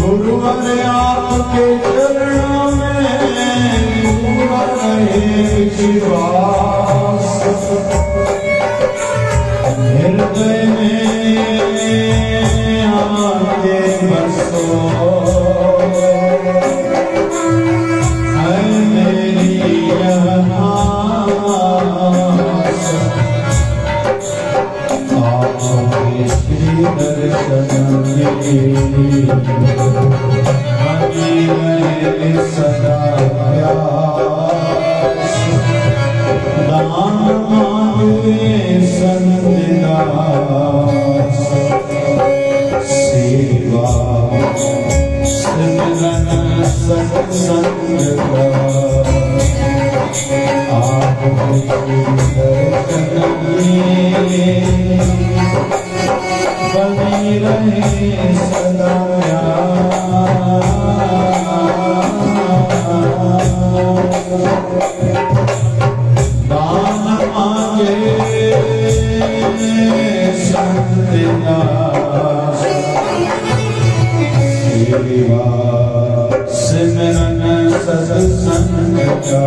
गुरुवर आपके चरणों में पूरा रहे विश्वास, हृदय में आके बसो, है मेरी यह आस, आपके श्री दर्शन में बनी रहे सदा प्यास, दान मांगे संतदास, सेवा सिमरन सत्संग का, आपके दर्शन में बनी रहे सदा दान मांगे संतदास, सेवा सिमरन सत्संग का,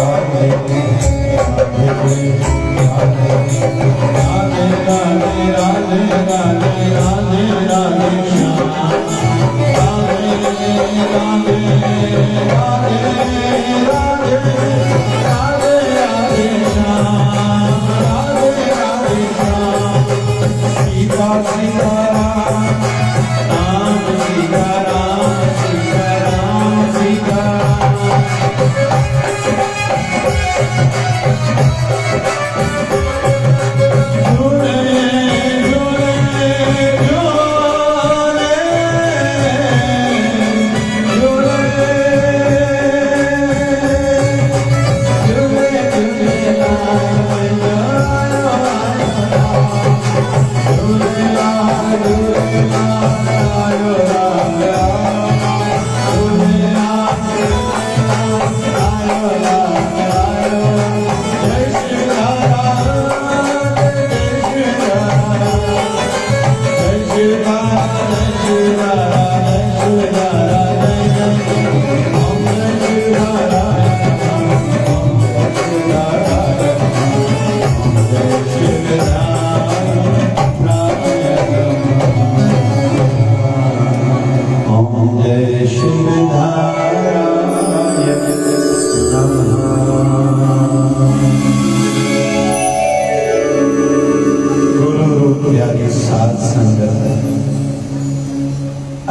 राधे राधे राधे राधे राधे राधे राधे श्याम, राधे राधे राधे राधे राधे राधे श्याम, राधे राधे श्याम, सीता सीताराम राम सीताराम सीताराम सीताराम।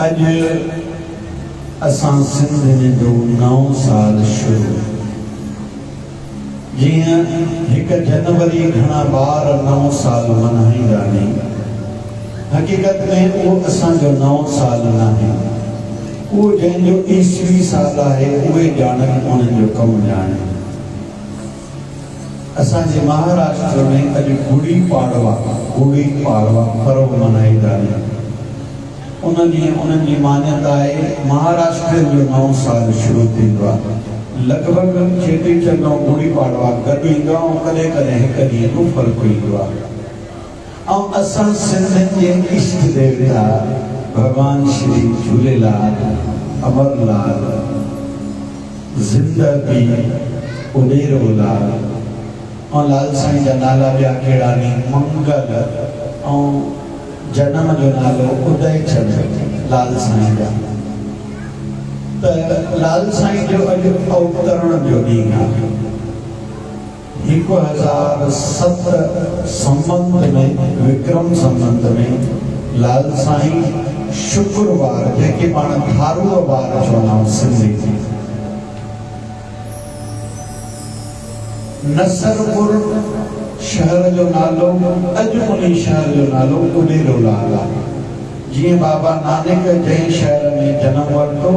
अज असां सिंध में जो 9 साल शुरू जियां 1 जनवरी घणा बार 9 साल मनाईंदा नहीं, हकीकत में वो असांजो 9 साल नाहे, वो जंहिंजो ईस्वी साल आहे उहे ॼाणनि उन्हनि जो कमु ॼाणे। असांजे महाराष्ट्र में अॼु गुड़ी पाड़वा पर्व मनाईंदा आहिनि। उन ॾींहुं उन्हनि जी मान्यता आहे महाराष्ट्र जो 9 साल शुरू थींदो आहे। लॻभॻि चेटीचंड ऐं गुड़ी पाड़वा गॾु ईंदो आहे ऐं कॾहिं कॾहिं हिकु ॾींहं जो फ़र्क़ु ईंदो आहे। ऐं असां सिंधियुनि जे इष्ट देवता भगवान श्री झूलेलाल, अमरलाल, ज़िंदगी, उॾेरोलाल और लाल साईं जा नाला ॿिया कहिड़ा नी, मंगल और जन्म जो नालो उदय चंद लाल साईं जा। त लाल साईं जो अॼु अवतरण जो ॾींहुं आहे। 1007 संबंध में विक्रम संबंध में लाल साईं शुक्रवार जंहिंखे पाण थारूअ वार चवंदा आहियूं सिंधी, नसरपुर शहर जो नालो, अॼु उन शहर जो नालो उॾेरोलाल आहे। जीअं बाबा नानक जंहिं शहर में जनम वरितो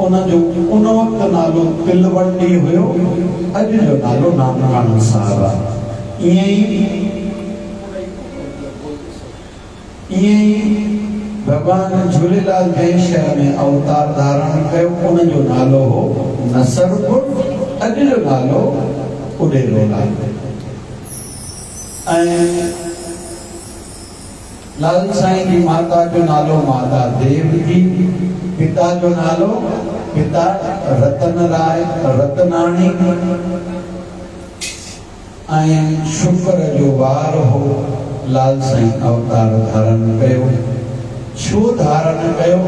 उन वक़्तु नालो तिलवंडी हुयो, अॼु जो नालो नानकाना साहिब आहे। ईअं ई भगवान झूलेलाल जंहिं शहर में अवतार धारण कयो उन जो नालो हो नसरपुर, अॼु जो नालो उॾेरोलाल। लाल साईं जी माता जो नालो माता देवकी, पिता जो नालो पिता रतन राय रतनाणी, शुक्र जो वार हो लाल साईं अवतार धारण कयो। छो धारण कयो?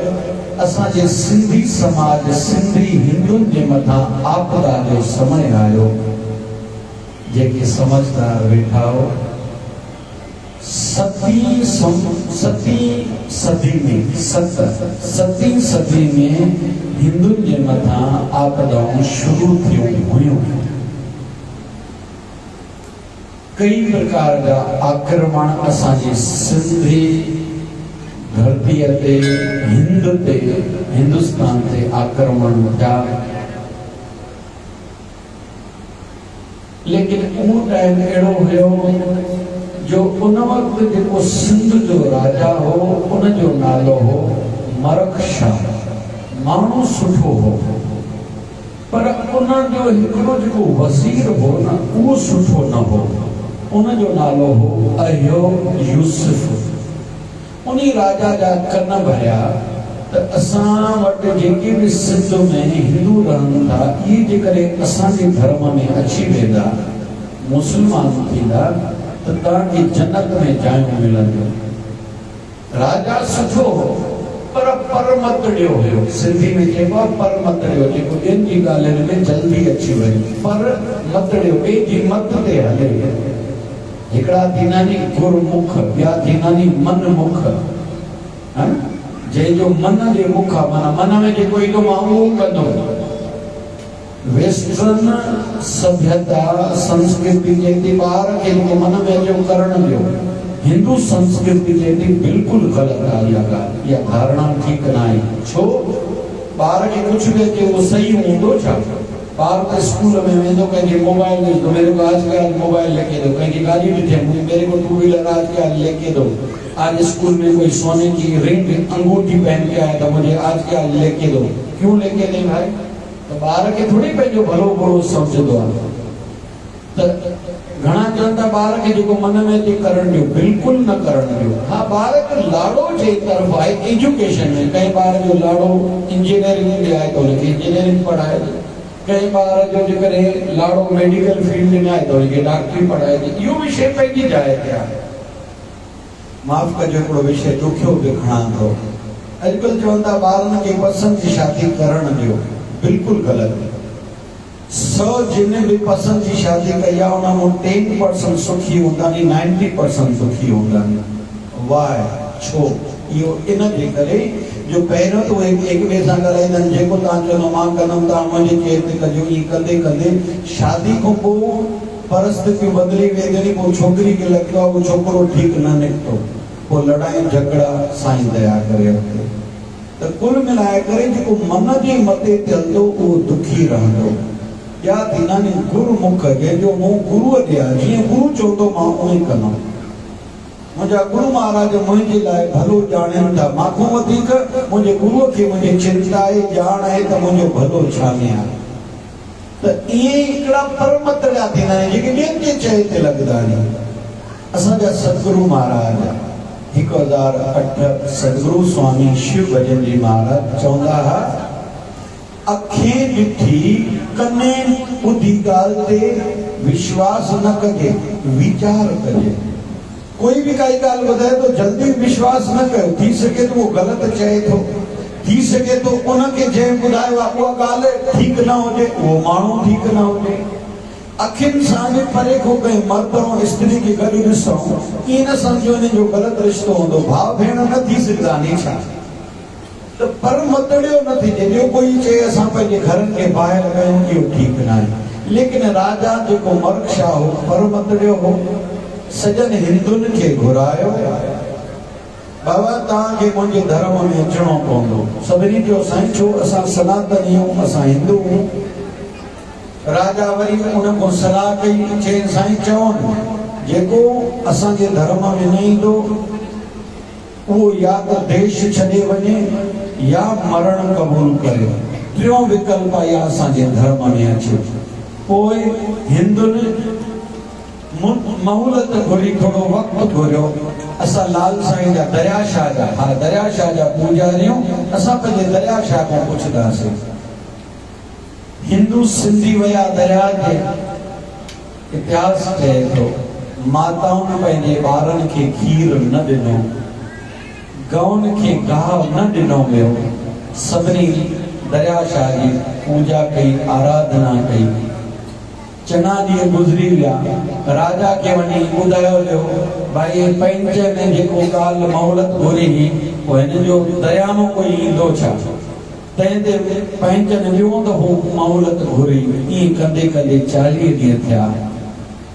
असांजे सिंधी समाज सिंधी हिंदुनि जे मथां आपदा जो समय आयो। जेके समझदार वेठा हो, सती सदी में हिंदुनि जे मथां आपदाऊं शुरू थियूं हुयूं। कई प्रकार जा आक्रमण असांजे सिंधी धरती ते हिंदुस्तान ते आक्रमण थिया, लेकिन उहो टाइम अहिड़ो हुयो जो उन वक्त जेको सिंध जो राजा हो उन जो नालो हो मरख शाह। माण्हू सुठो हो, पर उन जो हिकिड़ो जेको वज़ीर हो न उहो सुठो न हो। उन जो नालो हो अय्यूब यूसुफ। उन्हीं राजा जा कन भरिया त असां वटि जेके भी सिंध में हिंदू रहनि था, इहे जेकॾहिं असांजे धर्म में अची वेंदा, मुस्लमान थींदा, त तव्हांखे जन्नत में जायूं मिलंदियूं। राजा सुठो हो, पर मतड़ियो हुयो। सिंधी में चइबो आहे पर मतड़ियो, जेको ॿियनि जी ॻाल्हियुनि में जल्दी अची वञे। पर मतड़ियो, ॿिए जी मत ते हले। हिकिड़ा थींदा नी गुरमुख, ॿिया थींदा नी मनमुख। जंहिंजो मन जे मुख आहे, माना मन में जेको ईंदो मां उहो कंदो। वेस्टर्न सभ्यता संस्कृति चवंदी ॿार खे जेको मन में अचो करण ॾियो। हिंदू संस्कृति चवंदी बिल्कुलु ग़लति आहे इहा ॻाल्हि, इहा धारणा ठीकु न आहे। छो? ॿार खे कुझु बि अचे उहो सही हूंदो छा? ॿार त स्कूल में वेंदो, कंहिंखे मोबाइल ॾिसंदो, मेरे को आज के आज मोबाइल लेके दो। कंहिंखे गाड़ी ॾिठे, मेरे को टू व्हीलर आज के आज लेके दो। आज स्कूल में कोई सोने की रिंग अंगूठी पहन के आया तो मुझे आज के आज लेके दो। क्यों लेके नहीं भाई? तो ॿार खे थोड़ी पंहिंजो भलो बुरो सम्झंदो आहे। त घणा चवनि था ॿार खे जेको मन में अचे करण ॾियो, बिल्कुलु न करण ॾियो। हा, ॿार जो लाड़ो जे तरफ़ आहे एजुकेशन में। कंहिं ॿार जो लाड़ो इंजीनियरिंग में आहे त हुनखे इंजीनियरिंग पढ़ाए, कंहिं ॿार जो जेकॾहिं लाड़ो मेडिकल फील्ड में आहे त हुनखे डॉक्टरी पढ़ाए। इहो विषय पंहिंजी जाइ ते आहे। माफ़ कजो, हिकिड़ो विषय ॾुखियो बि खणा थो। अॼुकल्ह चवनि था ॿारनि खे पसंदि जी शादी करण ॾियो, बिल्कुलु ग़लति। 100 जिन भी पसंद की शादी कई आहे उन में 10% सुखी हूंदा नी, 90% सुखी हूंदा नी। वाह, छो? इहो इन जे करे जो पहिरियों तो एक ॿिए सां ॻाल्हाईंदा आहिनि, जेको तव्हां चवंदो मां कंदुमि, तव्हां मुंहिंजे चए ते कजो। ईअं कंदे कंदे शादी खां पोइ परिस्थितियूं बदिली वेंदियूं। पोइ छोकिरी खे लॻंदो आहे उहो छोकिरो ठीकु न निकितो, पोइ लड़ाई झगड़ा साईं दया करे अॻिते। त कुल मिलाए करे जेको मन जे मथे हलंदो उहो दुखी रहंदो। या थींदा नी गुरमुख, जंहिंजो मुंहुं गुरूअ ते आहे, जीअं गुरू चवंदो मां उहो ई कंदुमि। मुंहिंजा गुरु महाराज मुंहिंजे लाइ भलो ॼाणनि था। मां वधीक मुंहिंजे गुरूअ खे मुंहिंजी चिंता आहे, ॼाण आहे त मुंहिंजो भलो छा में आहे। त इहे हिकिड़ा परमतड़िया थींदा आहिनि जेके ॿियनि जे चए ते लॻंदा आहिनि। असांजा सतगुरु महाराज 1008 सतगुरु स्वामी शिव भजन जी महाराज चवंदा हुआ, अखियूं ॾिठी कने ॿुधी ॻाल्हि ते विश्वास न कजे, वीचार कजे। कोई भी काई ॻाल्हि ॿुधाए तो जल्दी विश्वास न कयो। थी सके तो वो ग़लति चए थो, थी सके तो उनखे जंहिं ॿुधायो आहे उहा ॻाल्हि ठीकु न हुजे, उहो माण्हू ठीकु न हुजे। अखियुनि सां बि परे खां कंहिं मर्द ऐं स्त्री खे गॾु ॾिसूं, ईअं न सम्झो हिन जो ग़लति रिश्तो हूंदो। भाउ भेण न थी सघंदा नी छा? त पर मतड़ियो न थिजे। ॿियो कोई चए असां पंहिंजे घरनि खे ॿाहिरि कयूं, इहो ठीकु न आहे। लेकिन राजा जेको मर्ग शाह हो पर मतड़ियो हो। सजन हिंदुनि खे घुरायो, बाबा तव्हांखे मुंहिंजे धर्म में अचणो पवंदो। सभिनी चयो साईं छो? असां सनातनी आहियूं, असां हिंदू आहियूं। राजा वरी उन खां सलाह कई, चई साईं चवनि जेको असांजे धर्म में न ईंदो उहो या त देश छॾे वञे या मरण क़बूल करे। टियों विकल्प आहे असांजे धर्म में अचे। पोइ हिंदुनि मोहलत घुरी, थोरो वक़्तु घुरियो। असा लाल साईं जा दरियाशाह जा, हाँ दरियाशाह जा पूजारियूं असा पंहिंजे दरियाशाह को पुछदासीं। हिंदू सिंधी वया दरिया ते इतिहास चए थो माताउनि पंहिंजे ॿारनि खे खीर न ॾिनो, गौनि खे गाहु न ॾिनो वियो। सभिनी दरियाशाह जी पूजा कई, आराधना कई। चङा ॾींहं गुज़री विया। राजा खे वञी ॿुधायो वियो भाई पंहिंज में जेको ॻाल्हि मोहलत घुरी हुई उहो हिन जो दरिया मां कोई ईंदो छा? तंहिं ते पंहिंज ने ॿियो दफ़ो मोहलत घुरी। ईअं कंदे कंदे 40 ॾींहं थिया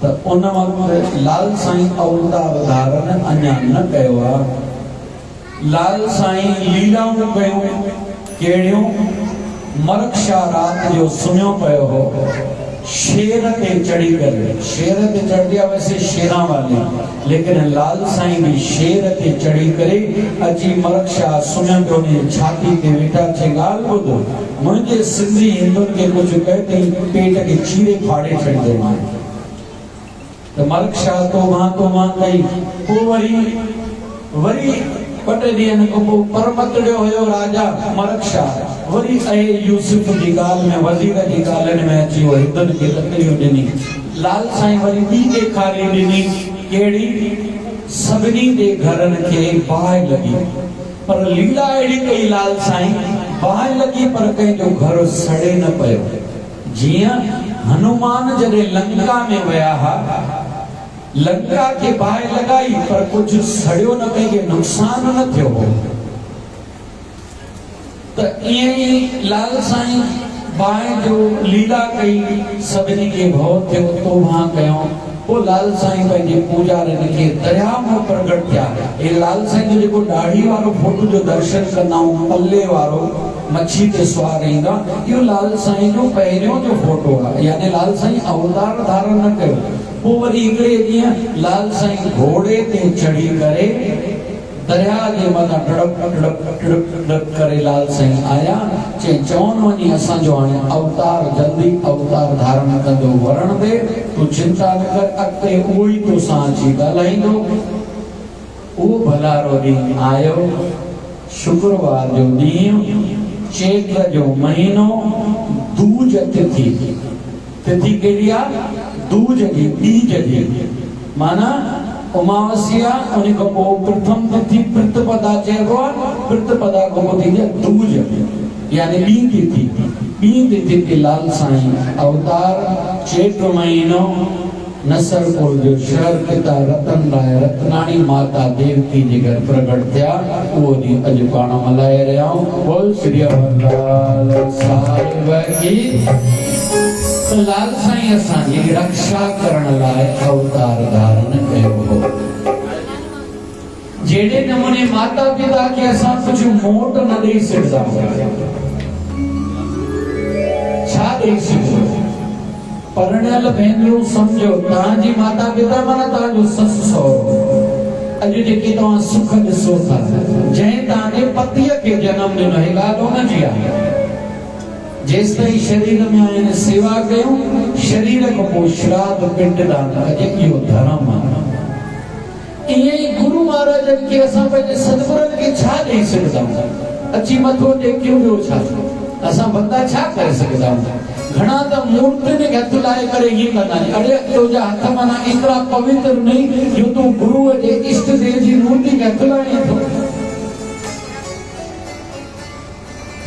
त उन वक़्तु लाल साईं अवतार धारण अञा न कयो आहे। लाल साईं लीलाऊं कयूं कहिड़ियूं? मरकशाह रात जो सुम्हियो पियो हो, शेर ते चढ़ी करे। शेर ते चढ़ी आहे वैसे शेरां वाली, लेकिन लाल साईं भी शेर ते चढ़ी करे अची मरकशाह सुम्हियो पियो हुन छाती ते वेठा। चई ॻाल्हि ॿुध, मुंहिंजे सिंधी हिंदुनि खे कुझु कहे तई पेट खे चीरे फाड़े छॾींदो मां। त मरकशाह तो मां कई। पोइ वरी ॿ टे ॾींहंनि खां पोइ परमतड़ियो हुयो राजा मरकशाह, वरी यूसुफ जी ॻाल्हि में, वज़ीर जी ॻाल्हियुनि में अची वियो, हिंदुनि खे तकड़ियूं ॾिनी। लाल साईं वरी ॿी ॾेखारी ॾिनी, कहिड़ी? सभिनी जे घरनि खे बाहि लॻी, पर लीला अहिड़ी कई लाल साईं, बाहि लॻी पर कंहिंजो घर सड़े न पियो। जीअं हनुमान जॾहिं लंका में विया हा, लंका के बाहि लॻाई पर कुछ सड़ियो न, कंहिंखे नुक़सान न थियो हो। त ईअं ई लाल साईं बाहि जो लीला कई, सभिनी खे भउ थियो, तोबा कयूं। पोइ लाल साईं पंहिंजे पूजारियुनि खे दरिया में प्रगट थिया। हे लाल साईं जो जेको दाढ़ी वारो फोटो जो दर्शन कंदा आहियूं, पल्ले वारो मच्छी ते सवार ईंदा, इहो लाल साईं जो पहिरियों जो फोटो आहे, यानी लाल साईं अवतार धारण न कयो। पोइ वरी हिकिड़े ॾींहुं लाल साईं घोड़े ते चढ़ी करे दरिया जे मथां टड़प टड़प टड़प टड़प करे लाल साईं आया। चवनि वञी असांजो हाणे अवतार जल्दी अवतार धारण कंदो, वरण दे, तूं चिंता न कर, अॻिते उहो ई तोसां अची ॻाल्हाईंदो। उहो भलारो ॾींहुं आयो, शुक्रवार जो ॾींहुं, चैत्र जो महीनो, दूज तिथि। तिथि कहिड़ी आहे? दूज जी, बीज जी, माना उमावस्या। उन खां पोइ प्रथम तिथि प्रतिपदा चइबो आहे, प्रतिपदा खां पोइ थींदी आहे दूज, यानी ॿी तिथि। ॿी तिथि ते लाल साईं अवतार, चैत्र महीनो, नसरपुर जो शहर पिता रतन राय रत्नाणी माता देवकी जे घर प्रगट थिया। उहो ॾींहुं अॼु पाण मल्हाए रहिया आहियूं। बोल श्री अवतार साहिब की। तो लाल साईं असांजी रक्षा करण लाइ अवतार धारण कयो हो। जहिड़े नमूने माता पिता खे असां कुझु मोट न ॾेई सघंदा, छा ॾेई सघूं? परिणियल भेनरूं सम्झो, तव्हांजी माता पिता माना तव्हांजो ससु सहुरो। अॼु जेके तव्हां सुख ॾिसो था, जंहिं तव्हांजे पतीअ खे जनम ॾिनो, हे ॻाल्हि हुनजी आहे। जेस ताईं शरीर में आहिनि सेवा कयूं, शरीर खां पोइ श्राद्ध पिंडदान कजे, इहो धर्म आहे। ईअं ई गुरु महाराजनि खे असां पंहिंजे सतगुरनि खे छा ॾेई सघंदा आहियूं? अची मथो टेकियूं, ॿियो छा? असां बंदा छा करे सघंदा आहियूं? घणा त मूर्तियुनि खे हथ लाए करे हीअं कंदा आहिनि, अड़े तुंहिंजा हथ माना एतिरा पवित्र नहीं जो तूं गुरुअ जे इष्ट देव जी मूर्ति खे हथ लाए थो।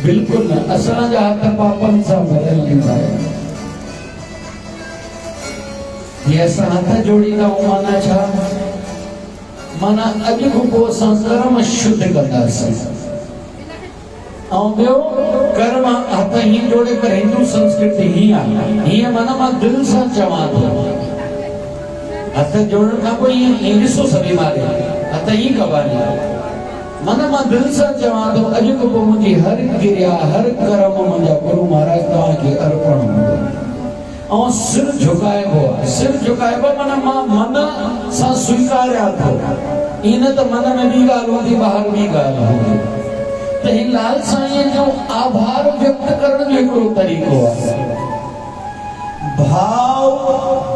बिल्कुल न, असांजा हथ पापनि सां भरियल हूंदा आहिनि। ये असां हथ जोड़ींदा आहियूं, माना छा? माना अॼु खां पोइ असां कर्म शुद्ध कंदासीं। ऐं ॿियो कर्म हथ हीअं जोड़े करे, हिंदू संस्कृति हीअं आहे, हीअं माना मां दिलि सां चवां थो। हथ जोड़ण खां पोइ हीअं ॾिसो सभई मारे हथ हीअं कबानी, माना मां दिलि सां चवां थो अॼु खां पोइ मुंहिंजी हर क्रिया हर कर्म मुंहिंजा गुरु महाराज तव्हांखे अर्पण हूंदो। ऐं सिर झुकाइबो आहे, सिर झुकाइबो माना मां मन सां स्वीकारिया थो। इन त मन में ॿी ॻाल्हि हूंदी, ॿाहिरि ॿी ॻाल्हि हूंदी। त हिन लाल साईं जो आभार व्यक्त करण जो हिकिड़ो तरीक़ो आहे। भाव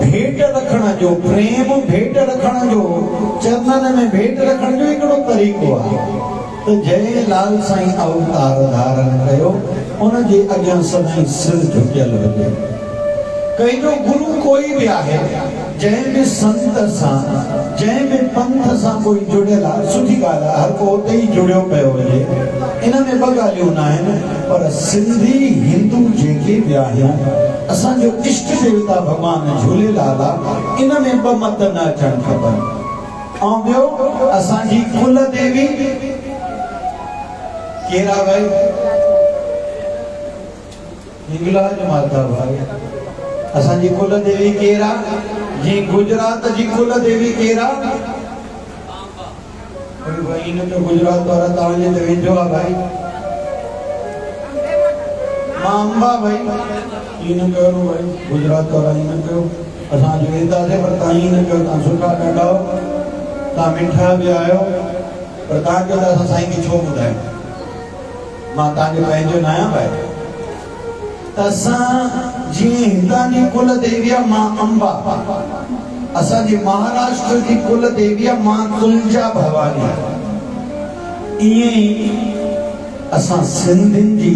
भेट रखण जो, प्रेम भेट रखण जो, चरणन में भेट रखण जो हिकिड़ो तरीक़ो आहे। तो जय लाल साईं अवतार धारण कयो, उन जे अॻियां सदाईं सिर झुकियल हुजे। कंहिंजो गुरु कोई भी आहे, जंहिं बि संत सां, जंहिं बि पंथ सां कोई जुड़ियल आहे, सुठी ॻाल्हि आहे, हर को उते ई जुड़ियो पियो हुजे। इन में ॿ ॻाल्हियूं न आहिनि, पर सिंधी हिंदू जेके बि आहियूं, असांजो इष्ट देवता भॻवान झूलेलाल आहे, इन में ॿ मत न अचणु खपनि। ऐं ॿियो, असांजी कुल देवी केरु आहे भाई? हिंगलाज माता भाई। असांजी कुल देवी केरु आहे? जी गुजरात जी कुल देवी केरु आहे? भाई इन जो गुजरात वारा तव्हांजे ते वेझो आहे भाई। मां अंबा भाई, इन कयो भाई, गुजरात वारा इन कयो, असां जो वेंदासीं पर तव्हां इन कयो, तव्हां सुठा ॾाढा हो, तव्हां मिठा बि आहियो, पर तव्हांजो त असां साईं खे छो ॿुधायूं? मां तव्हांजो पंहिंजो न आहियां भाई। असां जीअं हितां जी कुल देवी आहे मां अंबा, असांजी महाराष्ट्र जी कुल देवी आहे मां तुलजा भवानी, ईअं ई असां सिंधियुनि जी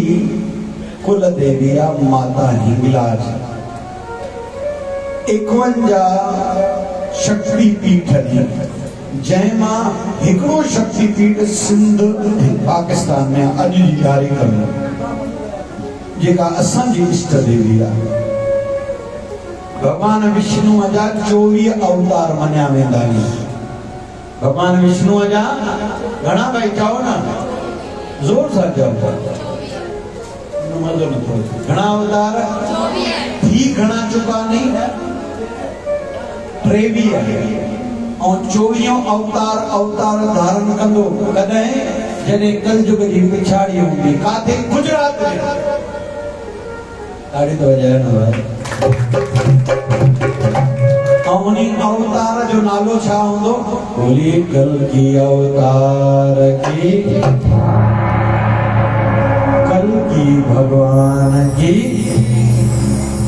कुल देवी आहे माता हिंगलाज। 51 शक्ति पीठ आहिनि, जंहिंमां हिकिड़ो शक्ति पीठ सिंध पाकिस्तान में अॼु जी तारीख़ में, जेका असांजी इष्ट देवी आहे। भगवान विष्णु जा 24 अवतार मञिया वेंदा आहिनि। भगवान विष्णु जा घणा भाई चओ न, जोर सां चओ, मज़ो नथो अचे। घणा अवतार? 24। थी घणा चुका नहीं? 23। और 24 अवतार धारण कंदो कॾहिं? जॾहिं कलयुग जी पिछाड़ी हूंदी। काथे? गुजरात में। ताड़ी तो वजह न भाई। उन्हीं अवतार जो नालो छा हूंदो? बोलिए कल्कि अवतार की, कल्कि भगवान की।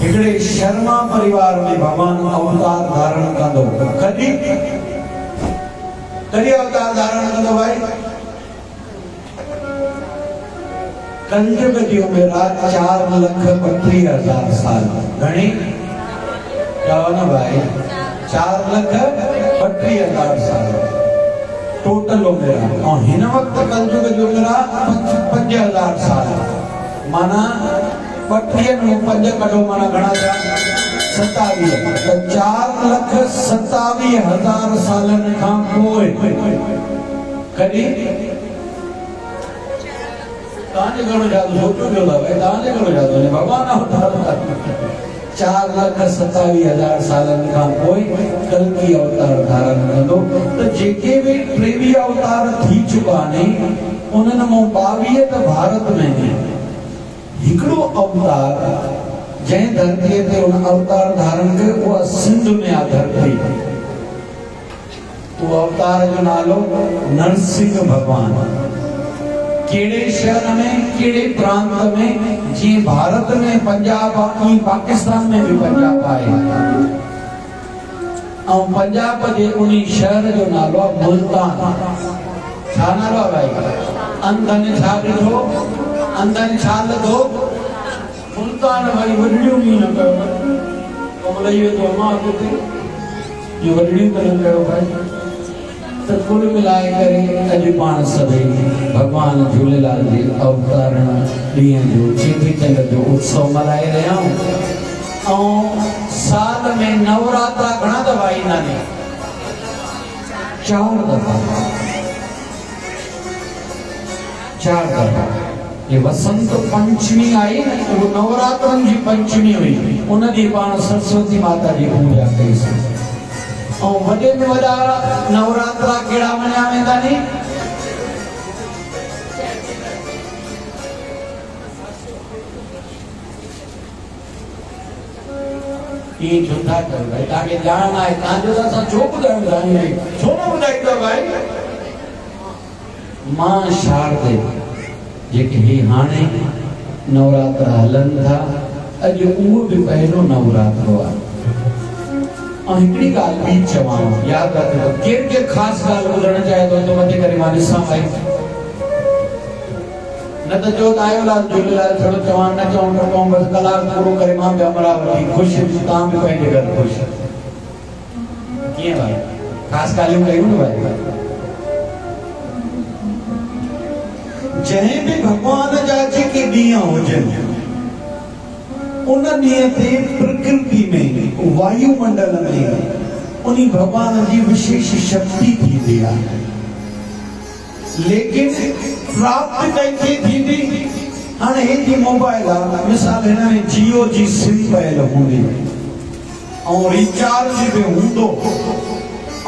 हिकिड़े शर्मा परिवार में भगवान अवतार धारण कंदो। कॾहिं अवतार धारण कंदो भाई? कलयुग जी उम्र 4,32,000 साल। घणी? चओ न भाई, 4,32,000 साल टोटल उम्र। और हिन वक्त कलयुग जी उम्र 5,000 साल। माना 32 में 5 कढो, माना घणा थिया? 27। तो 4,27,000 सालनि खां पोइ कॾहिं तव्हांजे घणो जादू सोचो पियो था भाई, तव्हांजे घणो जादू ने भगवान अवतार 4,27,000 सालनि खां पोइ कल्कि अवतार धारण कंदो। तो जेके भी 23 अवतार थी चुका आहिनि, उन्हनि मां 22 त भारत में आहिनि। हिकिड़ो अवतार जंहिं धरतीअ ते उन अवतार धारण कयो, उहा सिंध में आहे धरती। उहो अवतार जो नालो नरसिंह भगवान। केड़े शहर में, केड़े प्रांत में? जी भारत में पंजाब आहे, पाकिस्तान में भी पंजाब आहे। और पंजाब जे उन्हीं शहर जो नालो आहे मुल्तान। छा नालो आहे भाई? अंधनि छा ॾिठो? अंधनि छा लधो? मुल्तान भाई वॾड़ियूं बि न कयो। कमल इहो तो मां अॻिते इहो वॾड़ियूं न कयो भाई। तो कुल मिलाए करे अॼु पाण सभई भगवान झूलेलाल जी अवतरण ॾींहं जो चेटीचंड जो उत्सव मल्हाए रहिया आहियूं। ऐं साल में नवरात्रा घणा दफ़ा ईंदा आहिनि? 4 दफ़ा। 4 दफ़ा। ये वसंत पंचमी आई न, वो नवरात्रनि जी पंचमी हुई, उन ॾींहुं पाण सरस्वती माता जी पूजा कईसीं। और वॾे में वॾा नवरात्रा कहिड़ा मञिया वेंदा आहिनि? ईअं छो था कयो भाई? तव्हांखे ॼाण आहे, तव्हांजो त असां छो ॿुधायूं तव्हांखे? छो न ॿुधाईंदो भाई? मां शारदे जेके ही हाणे नवरात्रा हलनि था, अॼु उहो बि पहिरियों नवरात्रो आहे। ऐं हिकिड़ी ॻाल्हि ॿी चवां, यादि रखो, केरु केरु ख़ासि ॻाल्हि ॿुधणु चाहे थो त मथे करे मां ॾिसां भाई, न त चओ त आयो लाल झूलेलाल थोरो चवां, न चऊं त चऊं बसि कलाक पूरो करे मां बि अमरावती ख़ुशि, तव्हां बि पंहिंजे घर ख़ुशि। कीअं भाई, ख़ासि ॻाल्हियूं कयूं न भाई। जंहिं बि भॻवान जा जेके ॾींहं हुजनि, उन ॾींहं ते प्रकृति में, वायुमंडल में उन भगवान जी विशेष शक्ति थींदी आहे। लेकिन प्राप्त कंहिंखे थींदी, हाणे हेॾी मोबाइल आहे, मिसाल हिन में जियो जी सिम पयल हूंदी ऐं रिचार्ज बि हूंदो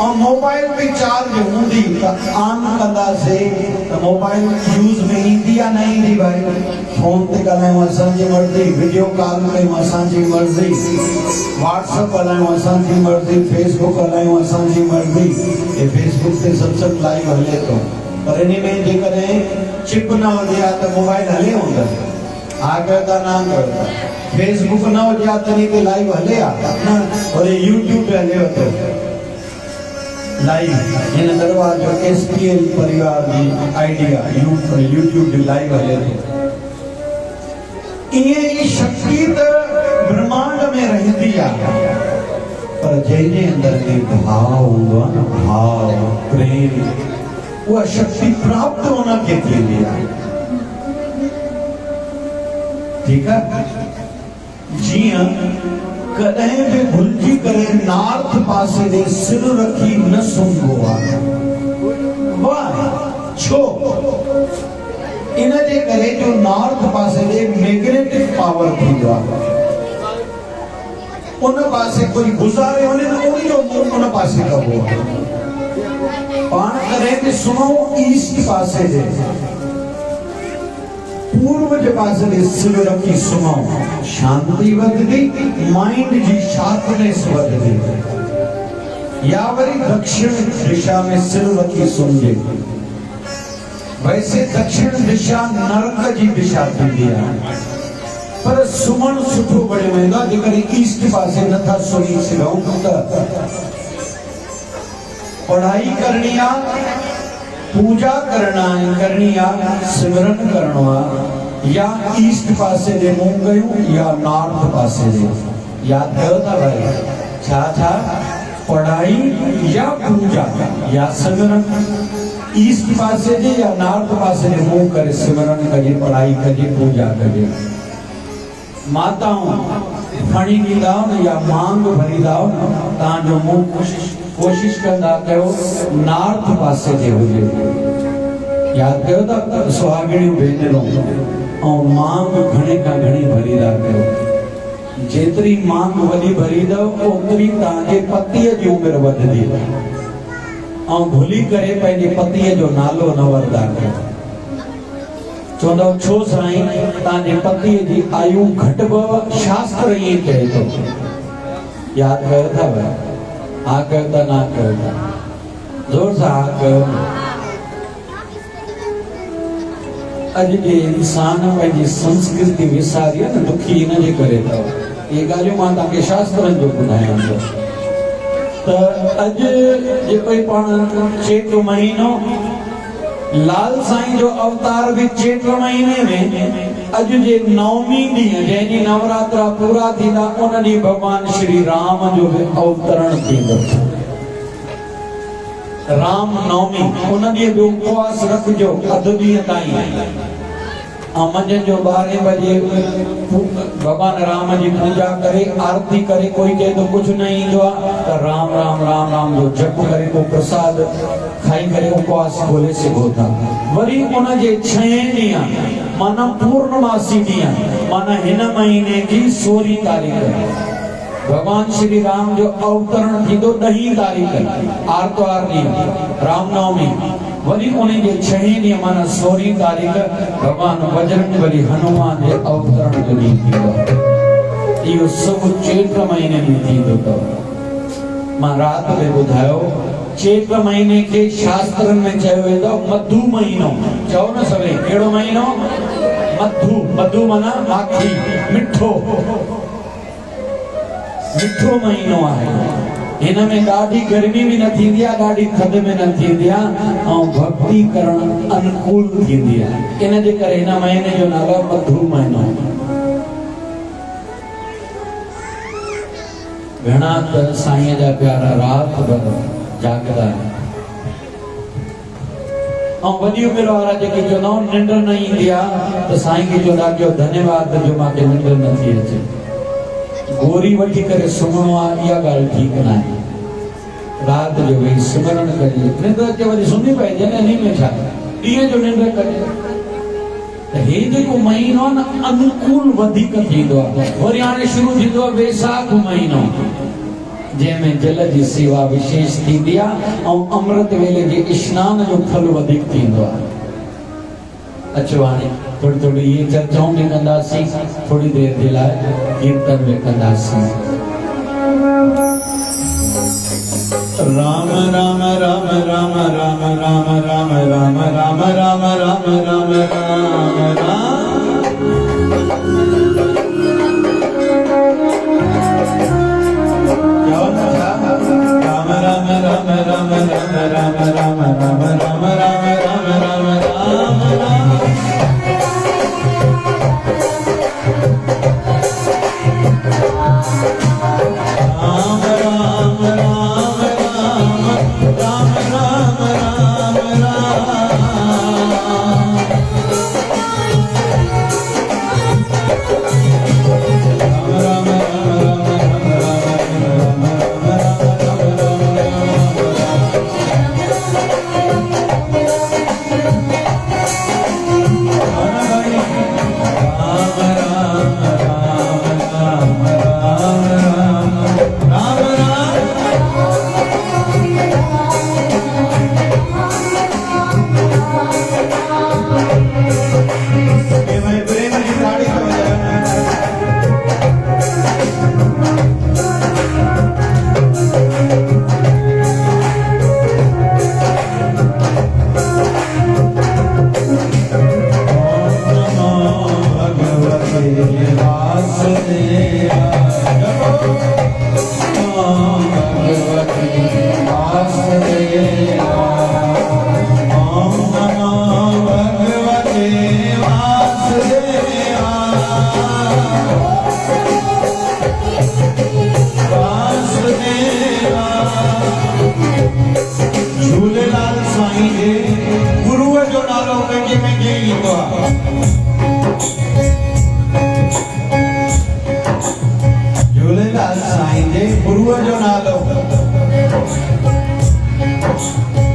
और मोबाइल पे चार्ज हूंदी त ऑन कंदासीं त मोबाइल यूज़ में ईंदी या न ईंदी भाई। फोन ते ॻाल्हायूं असांजी मर्ज़ी, वीडियो कॉल कयूं असांजी मर्ज़ी, व्हाट्सएप हलायूं असांजी मर्ज़ी, फेसबुक हलायूं असांजी मर्ज़ी। ये फेसबुक ते सत्संग लाइव हले थो, पर इन में जेकॾहिं चिप न हुजे हा त मोबाइल हले हूंदसि, हा कयो था ना कयो। फेसबुक न हुजे हा त इन ते लाइव हले हा न, वरी यूट्यूब ते हलेव थो लाइव। हिन दरबार जो SPL परिवार जी आइडिया यूट्यूब ते लाइव हले थो। इहे ई शक्ति त ब्रह्मांड में रहंदी आहे, पर जंहिंजे अंदर में भाव हूंदो आहे न, भाव प्रेम, उहा शक्ति प्राप्त हुनखे थींदी आहे। ठीकु आहे। जीअं कॾहिं बि भुलिजी करे नॉर्थ पासे ॾे सिर रखी न सुम्हबो आहे। वाह, छो? इन जे करे जो नॉर्थ पासे ॾे मैग्नेटिक पावर थींदो आहे, उन पासे कोई गुज़ारे वञे त उन जो मुंहुं उन पासे कबो आहे। पाण कॾहिं बि सुनो ईस्ट पासे ॾे, पूर्व जे पासे ॾे सिर रखी सुनो, शांति वधंदी, माइंड जी शार्पनेस वधंदी। या वरी दक्षिण दिशा में सिर रखी सुम्हिजे। वैसे दक्षिण दिशा नरक जी दिशा थींदी आहे, पर सुम्हणु सुठो बणियो वेंदो आहे। जेकॾहिं ईस्ट पासे नथा सुम्ही सघूं त पढ़ाई करनी आहे, पूजा करनी आहे, सिमरन करणो आहे, या ईस्ट पासे ॾे मुंहुं कयूं या नॉर्थ पासे ॾे। यादि कयो था भाई, छा पढ़ाई या पूजा या सिमरन, ईस्ट पासे ॾे या नॉर्थ पासे ॾे मुंहुं करे सिमरन कजे, पढ़ाई कजे, पूजा कजे। माताऊं खणी ॾींदा न या मांग भरींदा न, तव्हांजो मुंहुं कोशिश कंदा कयो नॉर्थ पासे ॾे हुजे। यादि कयो था सुहागिणियूं भेनरूं, ऐं मांग घणे खां घणी भरींदा कयो। जेतिरी मांग वॾी भरींदव ओतिरी तव्हांजे पतीअ जी उमिरि वधंदी, ऐं भुली करे पंहिंजे पतीअ जो नालो न वरंदा कयो। चवंदव छो साईं, तव्हांजे पतीअ जी आयु घटिबव, शास्त्र ईअं चए थो। यादि कयो था भाई, हा कयो था ना कयो था, जोर सां हा कयो। अॼु जे इंसान पंहिंजी संस्कृति विसारी आहे न, दुखी इन जे करे अथव। ये ॻाल्हियूं मां तव्हांखे शास्त्रनि जो ॿुधायां थो त अॼु जेको पाण चेट महीनो, लाल साईं जो अवतार भी चेट महीने में। अॼु जे नवमी ॾींहुं जंहिंजी नवरात्रा पूरा थींदा, उन ॾींहुं भगवान श्री राम जो भी अवतरण थींदो। राम नवमी, उन ॾींहुं भी उपवास रखिजो अधु ॾींहं ताईं। मंझंदि जो 12 बजे भगवान राम जी पूजा करे, आरती करे। कोई चए तो कुछ न ईंदो आहे त राम राम राम राम जो जप करे, को प्रसाद खाई करे उपवास खोले सघो था। वरी उन जे 6 ॾींहं माना पूर्णमासी ॾींहं, माना हिन महीने जी 16 तारीख़ भगवान श्री राम जो अवतरण थींदो। 10 तारीख़ आर्तवार ॾींहुं रामनवमी। वरी उन जे 6 ॾींहं माना 16 तारीख़ भगवान बजरंगबली हनुमान जे अवतरण जो ॾींहुं थींदो। इहो सभु चेट महीने में थींदो अथव। मां राति में ॿुधायो, चेट महीने के शास्त्रनि में चयो वेंदो मधु महीनो। चओ न सभई, कहिड़ो महीनो? मधु, मधु माना माखी, मिठो मिठो महीनो आहे। इन में ॾाढी गर्मी भी न थींदी आहे, ॾाढी थधि में न थींदी आहे, ऐं भक्ति करण अनुकूल थींदी आहे। इन जे करे हिन महीने जो नालो मधु महीनो। घणा त साईं जा प्यारा रात भर जागदा आहिनि, ऐं वॾी उमिरि वारा जेके चवंदा आहिनि निंड न ईंदी आहे त साईं खे चवंदा कयो धन्यवाद जो मूंखे निंड नथी अचे। गोरी वठी करे सुम्हणो आहे, इहा ॻाल्हि ठीकु न आहे। राति जो वेही सिमरण कजे, निंड अचे वरी सुम्ही पइजे न, इन में छा, ॾींहं जो निंड कजे। त हे जेको महीनो आहे न अनुकूल वधीक थींदो आहे। वरी हाणे शुरू थींदो आहे वैसाख महीनो, जंहिंमें जल जी सेवा विशेष थींदी आहे ऐं अमृत वेले जे स्नान जो फल वधीक थींदो आहे। अचो हाणे थोड़ी थोड़ी ये चर्चाऊं भी कंदासीं, थोड़ी देर जे लाइ कीर्तन भी कंदासीं। राम राम राम राम राम राम राम राम राम राम राम राम राम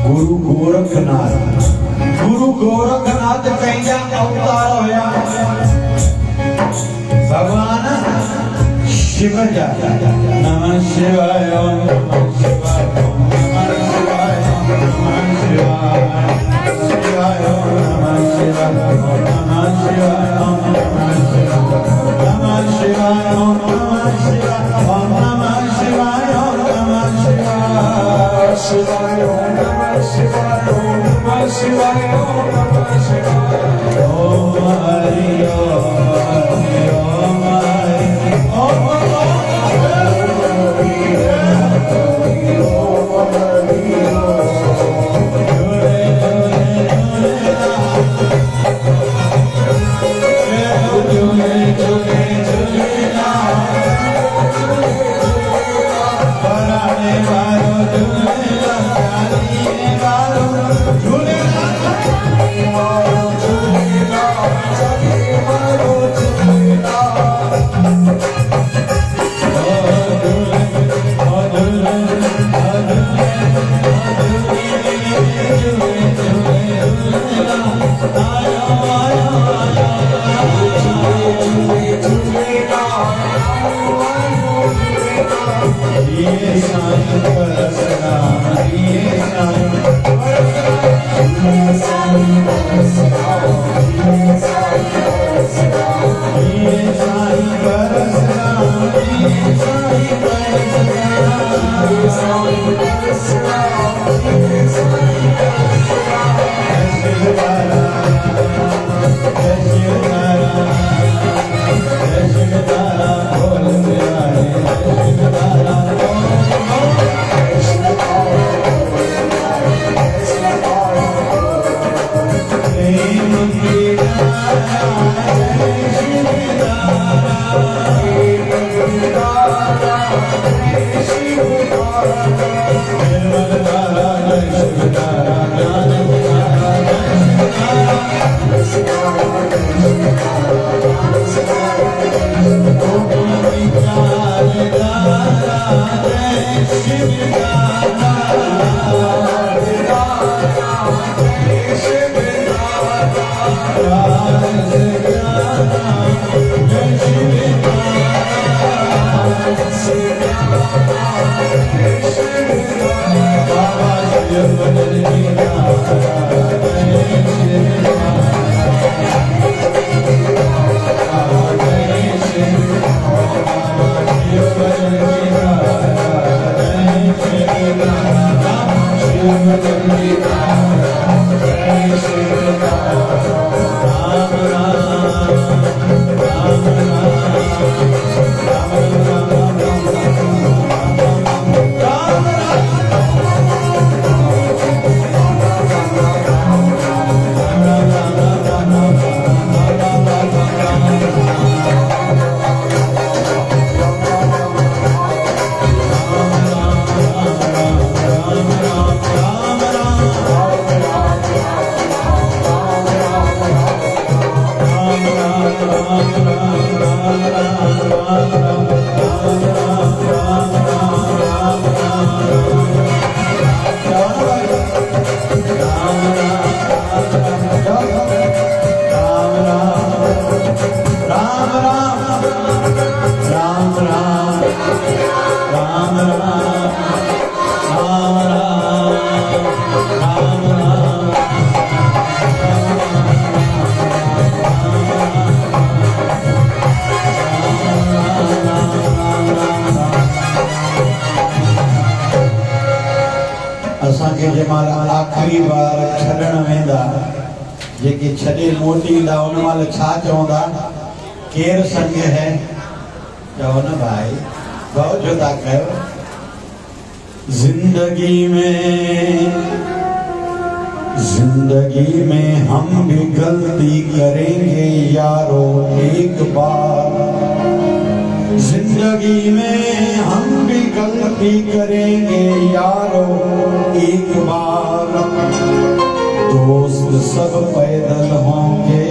गुरु गोरखनाथ, गुरु गोरखनाथ पंहिंजा अवतार हुया भगवान शिव जा। नमः शिवाय नमः शिवाय नमः शिवाय नमः शिवाय शिवाय नमः शिवाय नमः शिवाय नमः शिवाय नमः शिवाय नमः शिवाय नमः शिवाय नमः शिवाय शिवाय नमः शिवाय नमः शिवाय नमः शिवाय। ओम हरि ओम हरि ओम असांखे जंहिंमहिल आख़िरी बार छॾण वेंदा जेके छॾे मोटी ईंदा उन महिल छा चवंदा केरु संग है चओ न भाई गौ जुदा कयो जिंदगी में हम भी गलती करेंगे यारो एक बार जिंदगी में हम भी गलती करेंगे यारो एक बार दोस्त सब पैदल होंगे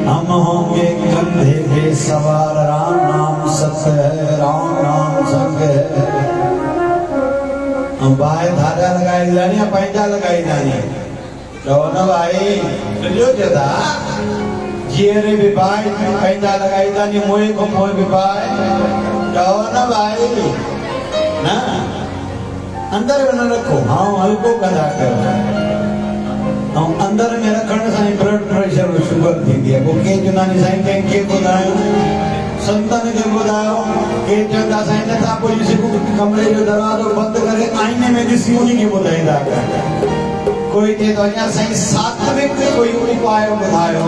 हम होंगे कंधे पे सवार राम नाम सत्य है राम नाम सत्य है हम बाहे धागा लगाई जानी या पंहिंजा लगाई जानी चओ न भाई तुझो जदा जीअरे भी भाई पंहिंजा लगाई जानी मोए को मोए भी भाई चओ न भाई न अंदर में न रखो हाँ हल्को कंदा कयो अंदर में रखण सां ब्लड प्रेशर शुगर थींदी आहे पोइ के चवंदा साईं कंहिंखे ॿुधायो संतन खे ॿुधायो के चवंदा साईं नथा पुॼी सघूं कमरे जो दरवाज़ो बंदि करे आईने में ॾिसी उन खे ॿुधाईंदा कोई चए थो अञा साईं सात्विक कोई उपाय ॿुधायो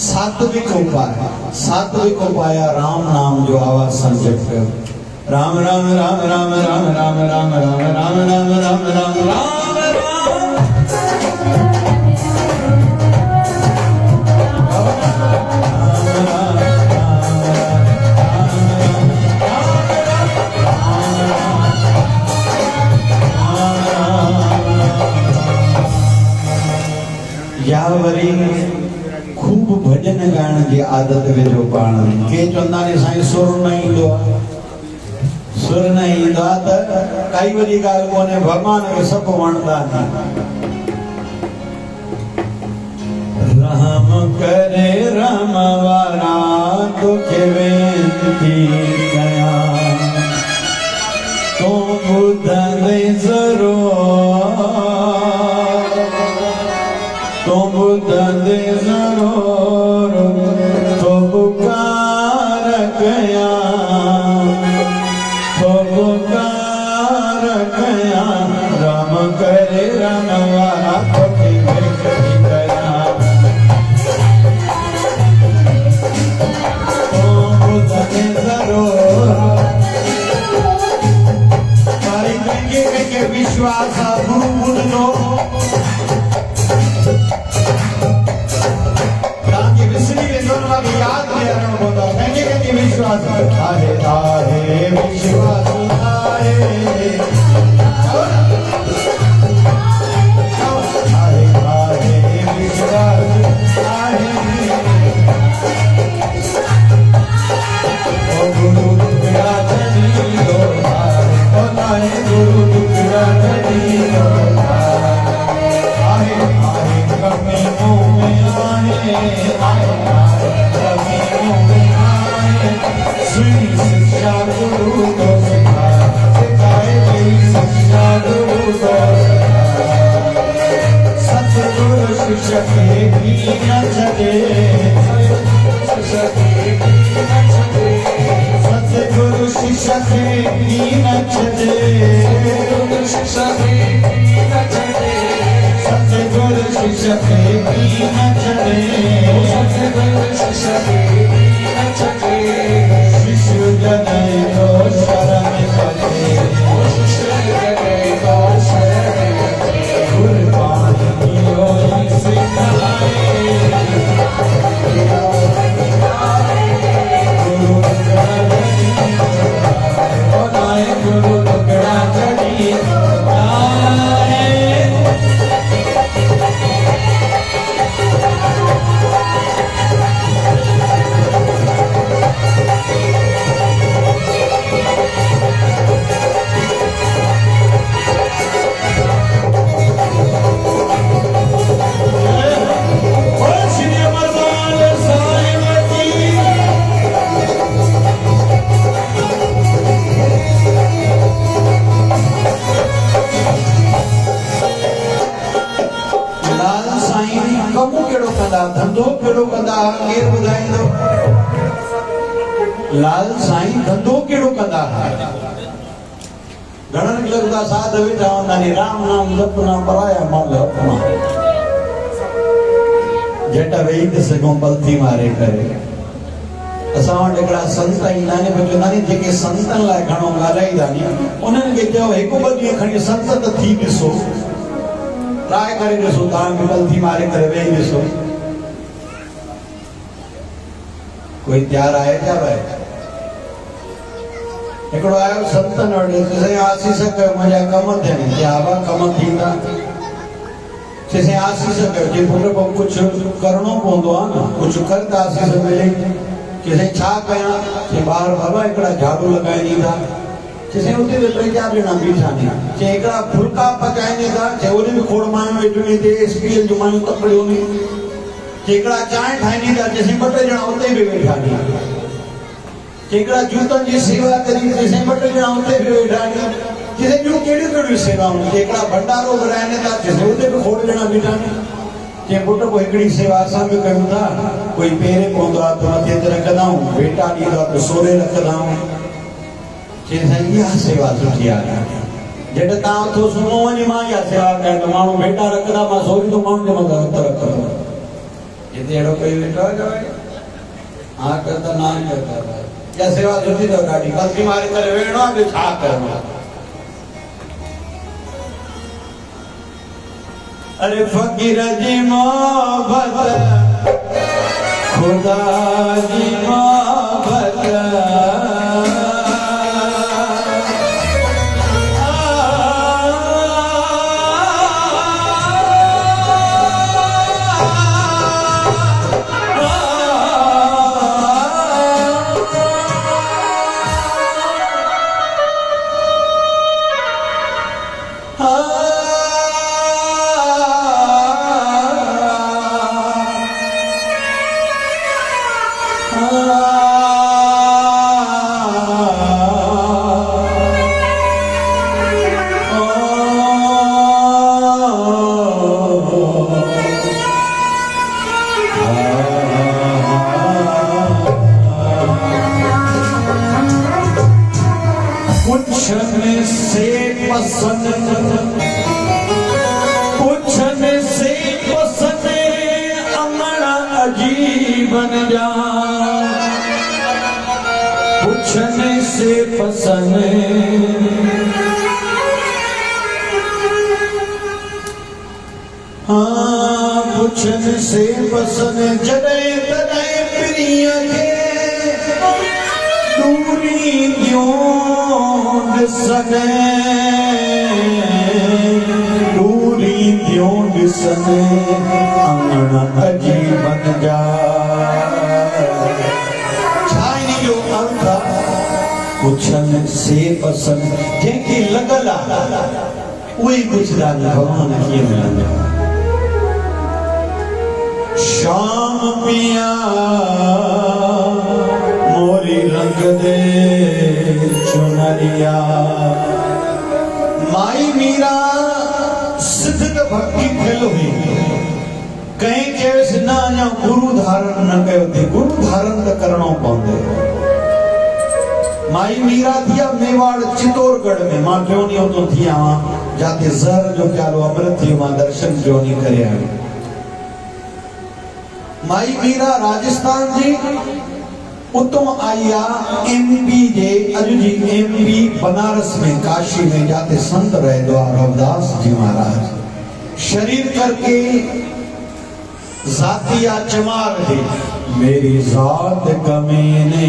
सात्विक उपाय राम नाम जो आवाज़ सां जप कयो राम राम राम राम राम राम राम राम राम राम राम राम राम या वरी खूब भजन गाइण जी आदत विझो पाण के चवंदा आहिनि साईं सुर न ईंदो आहे सुर न ईंदो आहे त काई वॾी ॻाल्हि कोन्हे भॻवान खे सभु वणंदा आहिनि रहम करे राम वारा तोखे वेनती कयां तूं ॿुधंदे ज़रूर तो बुद्धंदे ज़रूर तो पुकार कया राम करे राम वारा तोखे वेनती कयां तो बुद्धंदे ज़रूर मारी कंहिंखे विश्वास आहे गुरु ॿुधंदो आहे आहे विश्वासी आहे आहे आहे विश्वासी आहे ओ गुरु दुखड़ा धनी दो ओ नाए गुरु दुखड़ा धनी दो आहे आहे कमियों में आए आए कमियों में आए श्री शिक्षा गुरु को सिखाए गई शिक्षा गुरु को सतगुरु शिक्षक भी न छटे सतगुरु शिक्षक भी न छटे सतगुरु शिक्षक भी न छटे शिशु जने तो शरण करे गुरबाणी योगी सिखाए गुरु गुरु टुकड़ा चढ़ी धंधो केड़ो कंदा केर बुधाइंदो लाल साईं धंधो केड़ो कंदा घणन लगदा साध वेठा हूंदा नी राम नाम जपना पराया माल अपना जेटा वेही न सघूं पलथी मारे करे असां वटि हिकिड़ा संत ईंदा आहिनि पर चवंदा आहिनि जेके संतनि लाइ घणो ॻाल्हाईंदा नी उन्हनि खे चयो हिकु ॿ ॾींहं खणी संत त थी ॾिसो ट्राई करे ॾिसो तव्हां बि पलथी मारे करे वेही ॾिसो कोई तैयार आहे क्या भाई हिकिड़ो आयो संतन वटि चयईं आसीस कयो मुंहिंजा कम थियनि चई हा बा कम थींदा चयईं आसीस कयो चई पुट पोइ कुझु करिणो पवंदो आहे न कुझु कर त आसीस मिले चयईं छा कयां चई ॿार बाबा हिकिड़ा झाड़ू लॻाइनि ईंदा चयईं उते बि टे चारि ॼणा बीठा आहिनि चई हिकिड़ा फुल्का पचाइनि ईंदा चई ओॾे बि खोड़ मायूं वेठियूं हिते एसपीएल जूं मायूं तकड़ियूं आहिनि जेकड़ा चांहि ठाहींदी था चयईं ॿ टे ॼणा उते बि वेठा आहिनि जेकड़ा जूतनि जी सेवा करी चयईं ॿ टे ॼणा उते बि वेठा आहिनि चयईं ॿियूं कहिड़ियूं कहिड़ियूं सेवाऊं जेकड़ा भंडारो घुराइनि था चयईं उते बि खोड़ ॼणा बीठा आहिनि चयईं पुट पोइ हिकिड़ी सेवा असां बि कयूं था कोई पेरे पवंदो आहे त मथे ते रखंदा आहियूं भेटा ॾींदो आहे त सोरे रखंदा आहियूं चयईं साईं इहा सेवा सुठी आहे जॾहिं तव्हां उथो सुम्हो वञी मां इहा सेवा कयां त माण्हू भेटा रखंदा मां सोरी थो माण्हुनि जे मथां हथ रखंदो इते अहिड़ो कोई वेठो आहे हा करता ना करता या सेवा सुठी अथव ॾाढी पलथी मारे करे वेहणो आहे ॿियो छा करिणो आहे अरे फ़कीर जी मोहब्बत खुदा जी मोहब्बत पूछने से पसंद हाँ पूछने से पसंद जॾहिं तॾहिं प्रिय खे दूरी क्यों दिसने, दूरी क्यों दिसने, अंगण अजीब बन जा। छाई जो अर्थ पुछन से पसंद जंहिंखे लॻल आहे उहे पुछंदा भॻवान कीअं मिलंदा। शाम पिया मोरी रंग दे चुनरिया। माई मीरा सिद्ध भक्ति थियल हुई। कहीं चयसि न अञा गुरु धारण न कयो अथई, गुरु धारण त करणो पवंदो। माई मीरा थिया मेवाड़ चित्तौड़गढ़ में, मां टियों ॾींहं उतो थी आहियां जाते ज़हर जो प्यालो अमृत थियो, मां दर्शन टियों ॾींहं करे आहियो। माई मीरा राजस्थान जी उतो आई आहे एमपी जे, अॼु जी एमपी बनारस में काशी में जाते संत रहंदो आहे रविदास जी महाराज। शरीर करके जातिया चमार है, मेरी जात कमीने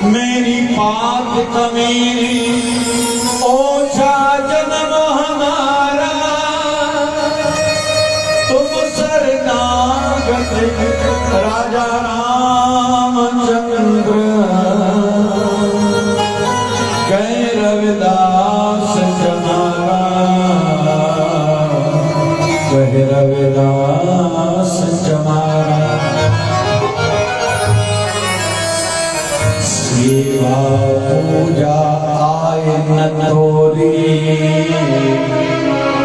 मेरी बात कमीनी, ओछा जन्म हमारा तुम शरणागत राजा रामचंद्र। कह रविदास जमारा, कह रविदास जमारा। सेवा पूजा आए न तोरी,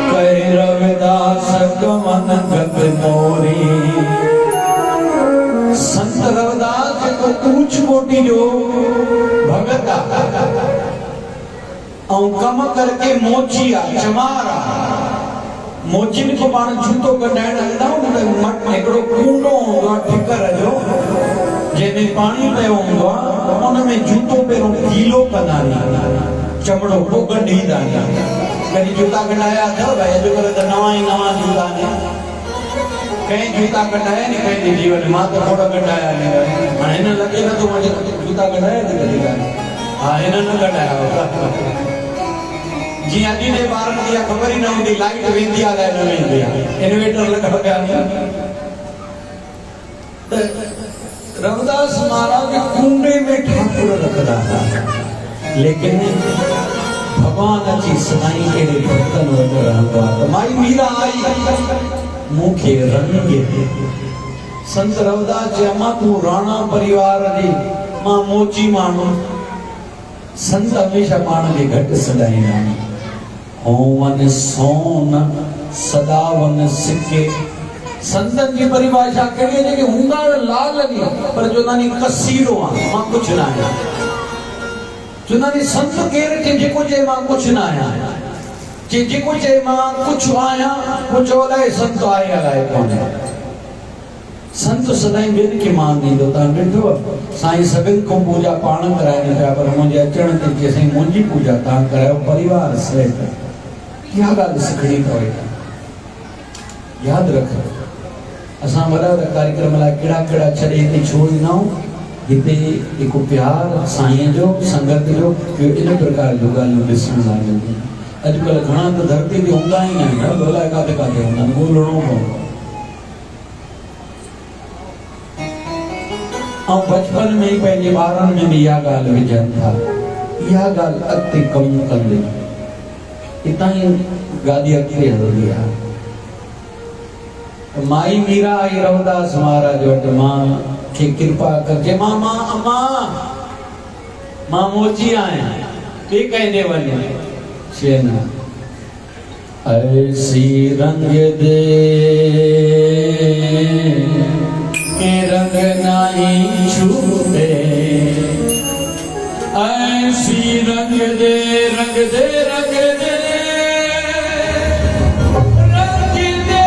कह रविदास गमन गत मोरी। संत रविदास को ऊंच कोटि जो भगत ऐं कम करके मोची आहे, चमार आहे। मोचिन को पाण जूतो कढाइण हलंदा आहियूं न, हिकिड़ो कूंडो हूंदो आहे ठिकर जो, जंहिंमें पाणी पियो हूंदो आहे, उनमें जूतो पहिरियों गीलो कंदा आहिनि, चमड़ो पोइ कढींदा आहिनि। कॾहिं जूता कढाया अथव भाई? अॼुकल्ह त नवां ई नवां जूता आहिनि। कंहिं जूता कढाया नी पंहिंजे जीवन में, मां त खोड़ कढाया आहिनि। हाणे हिन लॻे नथो मुंहिंजे जूता कढाया त कढी, हा हिन न कढाया। जीअं अॼु जे ॿारनि खे ख़बर ई न हूंदी लाइट वेंदी आहे अलाए न वेंदी आहे, इन्वेटर लॻल पिया आहिनि। रविदास महाराज कुंडे में ठाकुर रखदा था, लेकिन भगवान अची सदाई अहिड़े भक्तन वटि रहंदो आहे। माई मीरा आई मूंखे रंगे, संत रविदास जे अम्मा तूं राणा परिवार जी, मां मोची माण्हू। संत हमेशा पाण खे घटि सॾाईंदा आहिनि। वन सोन सदा वन सिके। संतन की परिभाषा कहिड़ी है कि हूंदा लाल लगी पर जो नानी कसीरो आहे, मां कुछ ना आहियां। जो नानी संत केर के जेको चए मां कुछ ना आहियां, जेको चए मां कुछ आहियां, वो चवंदा संत आहे अलाए कोन्हे। संत सदाई ॿियनि खे मान ॾींदो। तव्हां ॾिठो साईं सभिनि खां पूजा पाण कराइनि पिया, पर मुंहिंजे अचण ते चई साईं मुंहिंजी पूजा तव्हां करायो परिवार सहित। इहा ॻाल्हि सिखणी पवे, यादि रख। असां वॾा वॾा कार्यक्रम लाइ कहिड़ा कहिड़ा छॾे हिते छो ईंदा आहियूं। हिते हिकु प्यार साईं जो, संगत जो, इन प्रकार जूं ॻाल्हियूं ॾिसण लाइ मिलंदियूं। अॼुकल्ह घणा त धरती ते हूंदा ई न आहिनि, अलाए काथे काथे हूंदा आहिनि, ॻोल्हणो पवंदो। ऐं बचपन में ही पंहिंजे ॿारनि में बि इहा ॻाल्हि विझनि था। इहा ॻाल्हि अॻिते कमु कंदी, हितां ई गाॾी अॻिते हलंदी आहे। माई मीरा आई रविदास महाराज वटि, मां खे कृपा कजे, मां अम्मा मां मोची आहियां, ॿिए कंहिंजे वञे चए न। ऐसी रंग दे के रंग नहीं छूटे, ऐसी रंग दे रंग दे रंग दे रंग दे,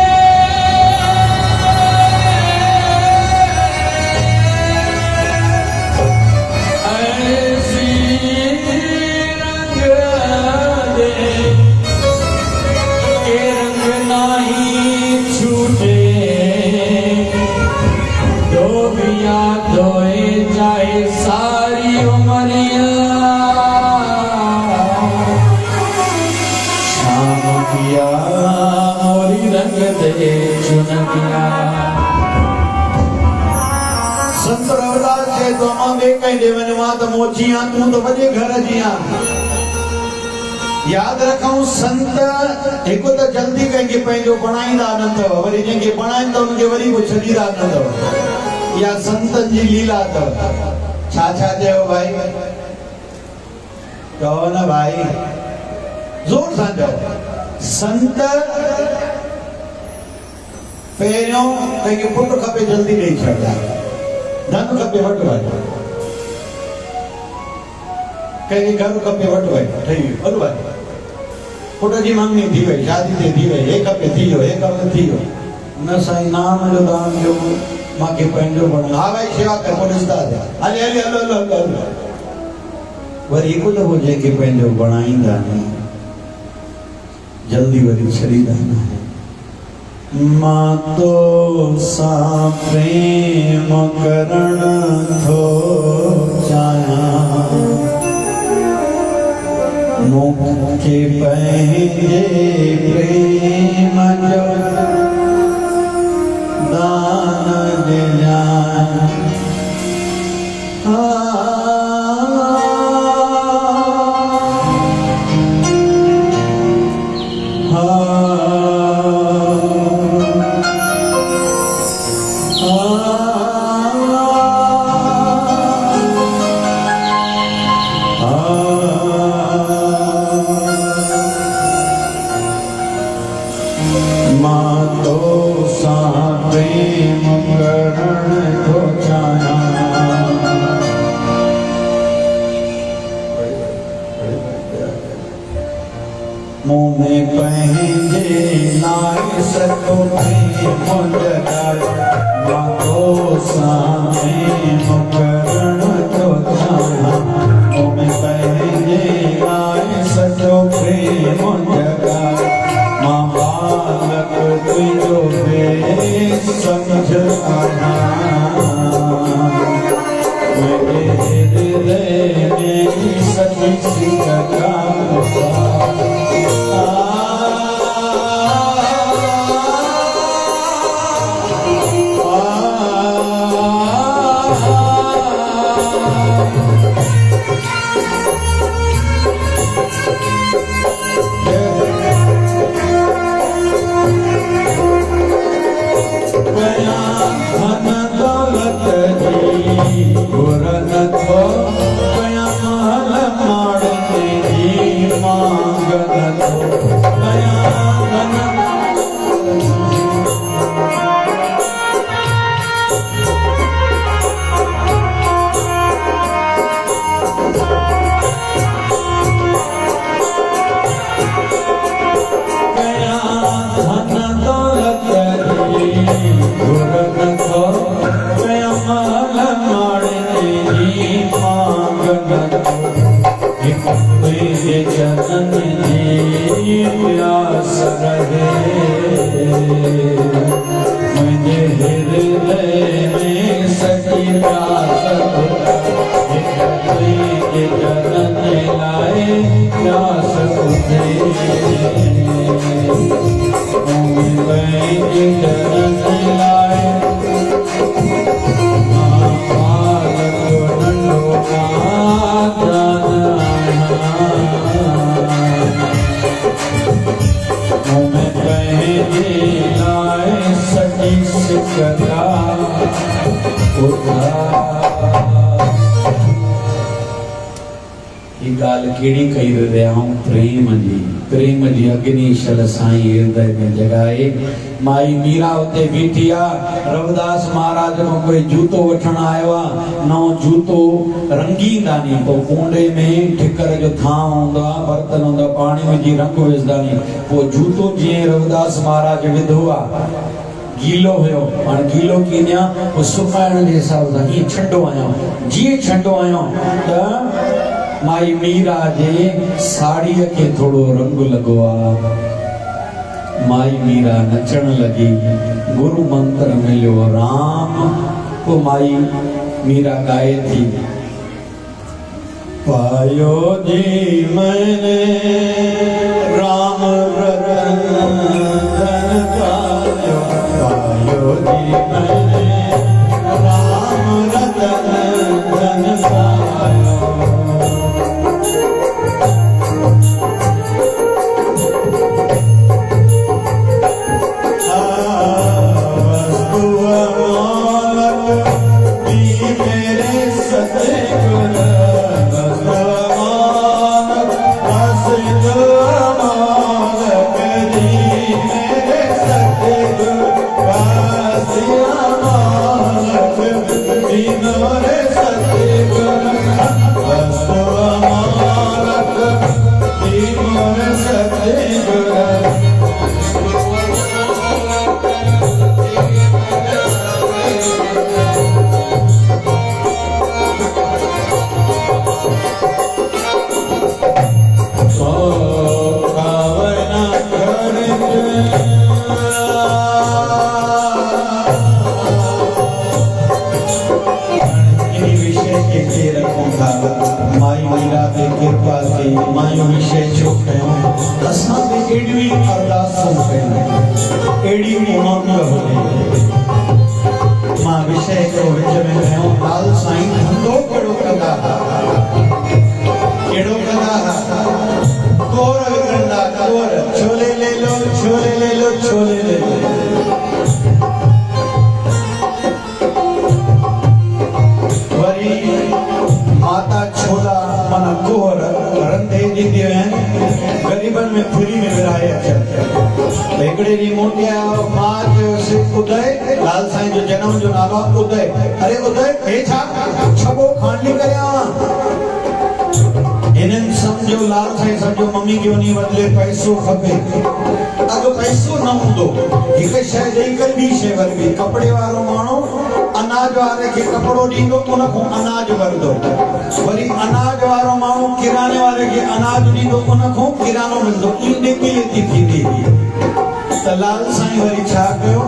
ऐसी रंग दे के रंग नहीं छूटे। किया। संत रविदास जे तो मांगे कहीं देवन मात मोचियां तू तो बजे घर जिया। याद रखूं संत एक तो जल्दी कहीं पंहिंजो बणाईंदा न अथव, वरी जंहिंखे बणाईंदा उनखे वरी को छॾींदा न अथव। या संतन जी लीला अथव। छा छा चयो भाई? चओ न भाई, जोर सां चओ। संत पहिरियों कंहिंखे पुटु खपे जल्दी ॾेई छॾंदा, धन खपे वटि वटि, कंहिंखे घर खपे वटि वटि ठही वियो वटि वटि, पुट जी मंगनी थी वई, शादी ते थी वई, हे खपे थी वियो, हे खपे थी वियो। न साईं नाम जो दान ॾियो, मांखे पंहिंजो बण। हा भाई शेवा कर, पोइ ॾिसंदा हले हले hello hello hello hello. Worry हिकु दफ़ो जंहिंखे पंहिंजो बणाईंदा नी जल्दी वरी छॾींदा न। मां तो सां प्रेम करण थो चाहियां, मूंखे पंहिंजे प्रेम जो दान ॾिजांइ। मुँह में पंहिंजे लाइ सतो प्रेम जगाए, मां तो सां करण थो चाहियां। मुँह में पंहिंजे लाइ सतो प्रेम जगाए, मां बालक तुंहिंजो बेसमझ आहियां। मुंहिंजे हृदय में सची सिकता केड़ी कही रहा हूँ प्रेम जी अग्नि शल साईं हृदय में जगाए। माई मीरा उते बीठी आ, रविदास महाराज को कोई जूतो वठण आयो आ, नओ जूतो रंगींदा नी, तो कुंडे में ठिकर जो थां होंदो आ, बर्तन होंदो, पानी में जी रंग विझदा नी, वो जूतो जी रविदास महाराज विधो आ गीलो हुयो, हाणे गीलो कीनिया वो सुकाइण जे हिसाब सां हीअं छंडो आहियां, जीअं छंडो आहियां त माई मीरा जे साड़ीअ के थोड़ो रंग लगो आ। माई मीरा नचण लगी, गुरु मंत्र मिलियो राम, को माई मीरा गाए थी, पायो जी मैंने राम रतन धन पायो, हिकिड़े ॾींहुं मोटी आया मां चयोसि उदय लाल साईं जो जनम जो नालो आहे उदय। अरे उदय हे छा छबो खांडली करियां इन्हनि सम्झो लाल साईं सम्झो मम्मी खे वञी बदिले पैसो खपे। अगरि पैसो न हूंदो हिकु शइ ॾेई करे ॿी शइ वरिबी। कपिड़े वारो माण्हू अनाज वारे खे कपिड़ो ॾींदो उन खां अनाज वरंदो, वरी अनाज वारो माण्हू किराने वारे खे अनाज ॾींदो उन खां किरानो मिलंदो। ईअं ॾेकी लेती थींदी। त लाल साईं वरी छा कयो,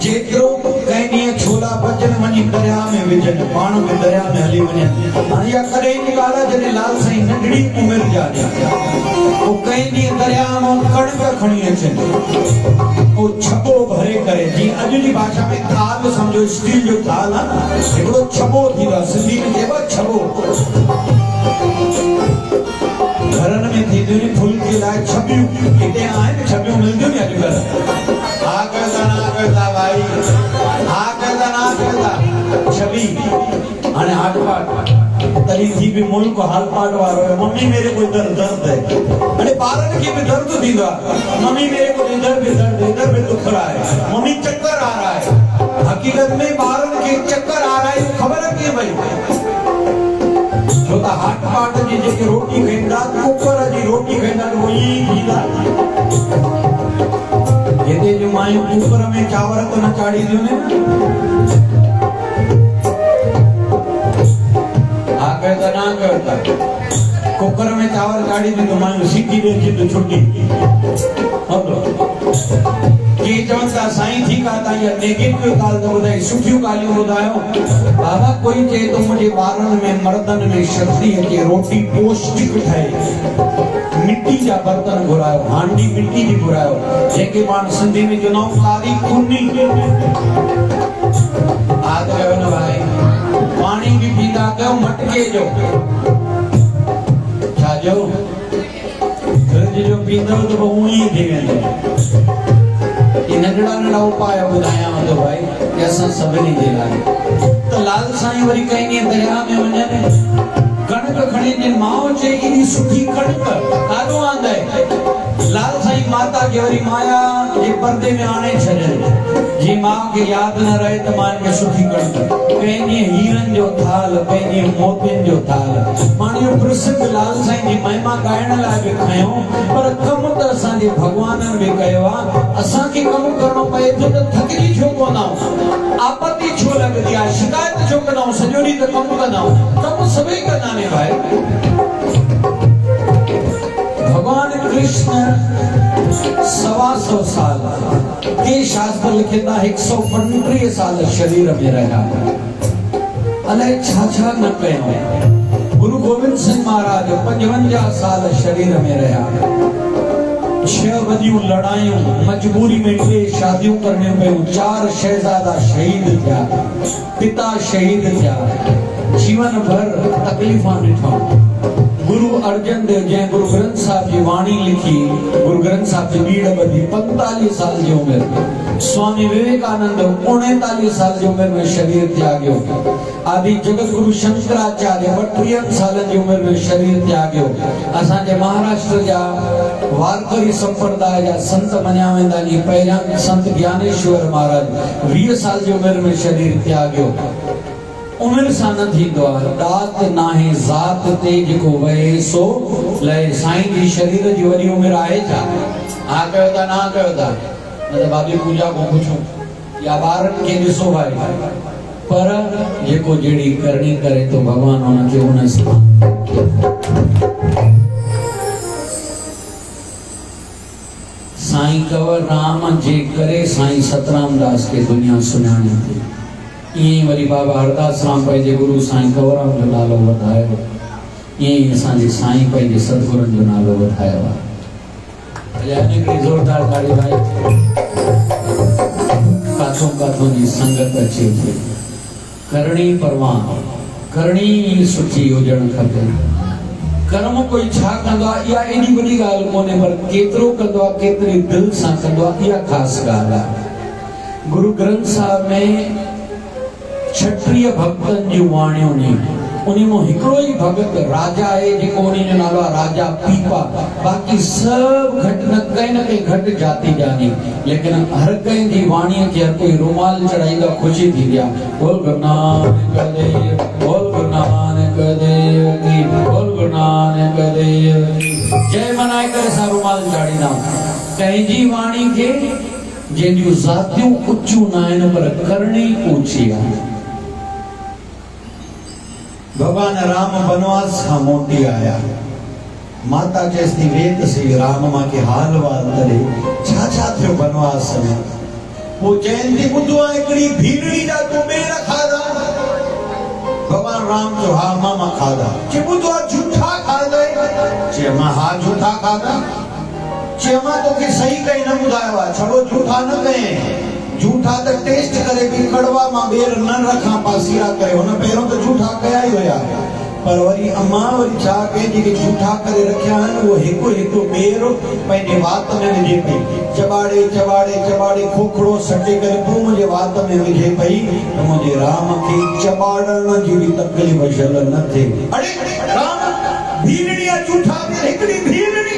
जेतिरो कंहिं ॾींहुं छोला बचनि वञी दरिया में विझनि, पाण बि दरिया में हली वञनि। हाणे इहा कॾहिं जी ॻाल्हि आहे जॾहिं लाल साईं नंढड़ी उमिरि जा पोइ कंहिं ॾींहुं दरिया मां कणिक खणी अचनि, पोइ छबो भरे करे, जीअं अॼु जी भाषा में थाल सम्झो स्टील जो थाल आहे, हिकिड़ो छबो थींदो आहे, सिंधी में चइबो आहे छबो। घरनि में थींदियूं आहिनि फुल्के लाइ छबियूं, हिते आहिनि छबियूं मिलंदियूं नी अॼुकल्ह। हा कहंदा ना कहंदा भाई, हा कहंदा ना कहंदा छबी। हाणे हाट पाट तॾहिं थी बि मुल्क हाल पाट वारो है। मम्मी मेरे को इधर दर्द है। अरे ॿारनि खे बि दर्द थींदो आहे, मम्मी मेरे को इधर भी दर्द है, इधर भी दुख रहा है, मम्मी चक्कर आ रहा है। हकीकत में ॿारनि खे चक्कर आ रहा है ख़बर है कीअं भई, छो त हाट पाट जी जेके रोटी खाईंदा कुकर जी रोटी खाईंदा वो ई थींदा। हिते जो मायूं कुकर में चांवर तो न चाढ़ींदियूं आहिनि। हा कहता ना कहता कुकर में चावल चाढ़ी दी तो मायूं सीटी ॾेई तो छुटी के चवनि था साईं ठीकु आहे तव्हां इहा नेगेटिव ॻाल्हि त ॿुधाई, सुठियूं ॻाल्हियूं ॿुधायो। बाबा कोई चए थो मुंहिंजे ॿारनि में मर्दनि में शक्ति अचे, रोटी पौष्टिक ठहे, मिट्टी जा बर्तन घुरायो, हांडी मिट्टी जी घुरायो, जेके माण्हू सिंधी में चवंदा आहियूं कारी कुनी। हा त कयो न भाई, पाणी बि पींदा कयो मटके जो, छा जो फ्रिज जो पींदव त पोइ ऊअं ई थी वेंदो। ये नंढड़ा नंढड़ा उपाय ॿुधायां थो भाई कि असां सभिनी जे लाइ। त लाल साईं वरी कंहिं ॾींहुं दरिया में वञनि, कणिक खणी अचनि। माउ चई एॾी सुठी कणिक ॾाढो आंदा आहे। लाल साईं माता खे वरी माया जे पर्दे में आणे छॾनि, जी माउ खे यादि न रहे त मां हिनखे सुठी कणिक, कंहिं ॾींहुं हीरनि जो थाल, कंहिं ॾींहुं मोतियुनि जो थाल। माण्हू प्रसिद्ध लाल साईं जी महिमा ॻाइण लाइ बि खयो, पर कमु त असांजे भॻवाननि बि कयो आहे। असांखे कमु करणो पए थो त थकिजी छो कोन आहियूं, आपत्ति छो लॻंदी आहे, शिकायत छो कंदा आहियूं, सॼो ॾींहुं त कमु कंदा आहियूं, कमु सभई कंदा आहिनि भाई। भगवान कृष्ण 125 साल के शास्त्र लिखिता 135 साल शरीर में रहा, अलाए छा छा न कयो। गुरु गोविंद सिंह महाराज 55 साल शरीर में रहा, 6 वॾियूं लड़ायूं, मजबूरी में 2 शादियूं करणी पयूं, 4 शहजादा शहीद थिया, पिता शहीद थिया, जीवन भर तकलीफ़ां ॾिठूं। गुरु अर्जन देव जंहिं गुरु ग्रंथ साहिब जी वाणी लिखी, गुरु ग्रंथ साहिब जी ॿीड़ ॿधी 45 साल जी उमिरि। स्वामी विवेकानंद 39 साल जी उमिरि में शरीर त्यागियो। आदि जगत गुरु शंकराचार्य 32 साल जी उमिरि में शरीर त्यागियो। असांजे महाराष्ट्र जा वारकरी संप्रदाय जा संत मञिया वेंदा आहिनि। पहिरियां संत ज्ञानेश्वर महाराज 20 साल जी उमिरि में शरीर त्यागियो। उमिरि सां न थींदो आहे, दात नाहे ज़ात ते जेको वहे सो लहे। साईं जी शरीर जी वॾी उमिरि आहे छा? हा कयो था ना कयो था, न त भाभी पूजा को पुछूं या ॿारनि खे ॾिसो भाई, पर जेको जहिड़ी करणी करे तो भॻवान हुनखे हुन सां। साईं कंवर राम जे करे साईं सतराम दास खे दुनिया सुञाणे थी। ईअं वरी बाबा हरदास राम पंहिंजे गुरु साईं कंवरराम जो नालो वधायो, ईअं असांजे साईं पंहिंजे सतगुरुनि जो नालो वधायो आहे। जोरदार ताड़ी भाई। काथों काथों जी संगत अचे थी, करणी परवान, करणी सुठी हुजण खपे। कर्म कोई छा कंदो आहे इहा एॾी वॾी ॻाल्हि कोन्हे, पर केतिरो कंदो आहे, केतिरी दिलि सां कंदो आहे, इहा ख़ासि ॻाल्हि आहे। गुरु ग्रंथ साहिब में 36 भक्तनि जूं वाणियूं आहिनि। उन्हीं में हिकड़ो ही भगत राजा है जेको उन्हीं जो नालो राजा पीपा। बाकी सब घट न कहीं घट जाती जानी, लेकिन हर कहीं जी वाणी के हर कोई रुमाल चढ़ाईगा खुशी थी गया। बोल गुरु नानक देव, बोल गुरु नानक देव की, बोल गुरु नानक देव की जय मनाए करे सा रुमाल चाड़ी ना। कहीं जी वाणी के जिन जातियों उच्चू नायन पर करनी ऊंची है। भगवान राम बनवास का मोटी आया, माता जैसी वेद से राम मां के हाल वाल करे छा थियो बनवास में। वो जयंती बुद्धवा एकड़ी भीड़ड़ी जा तो मेरा खादा। भगवान राम जो हा मामा खादा जे बुद्धवा झूठा खादा जे मां हा झूठा खादा जे मां तो के सही कहीं न बुधाया छड़ो झूठा न कहे। झूठा तो टेस्ट करे भी कड़वा मां बेर न रखा पासीरा करे हुन पहिरों तो झूठा कया ही होया, पर वरी अम्मा वरी छा के जेके झूठा करे रखिया आहिनि वो हिकु हिकु बेर पंहिंजे वात में विझे पई। चबाड़े चबाड़े चबाड़े खोखड़ो सटे करे पोइ मुंहिंजे वात में विझे पई त मुंहिंजे राम खे चबाड़ण जी बि तकलीफ़ झल न थिए। अड़े राम भीड़ड़ी झूठा बेर हिकड़ी भीड़ड़ी।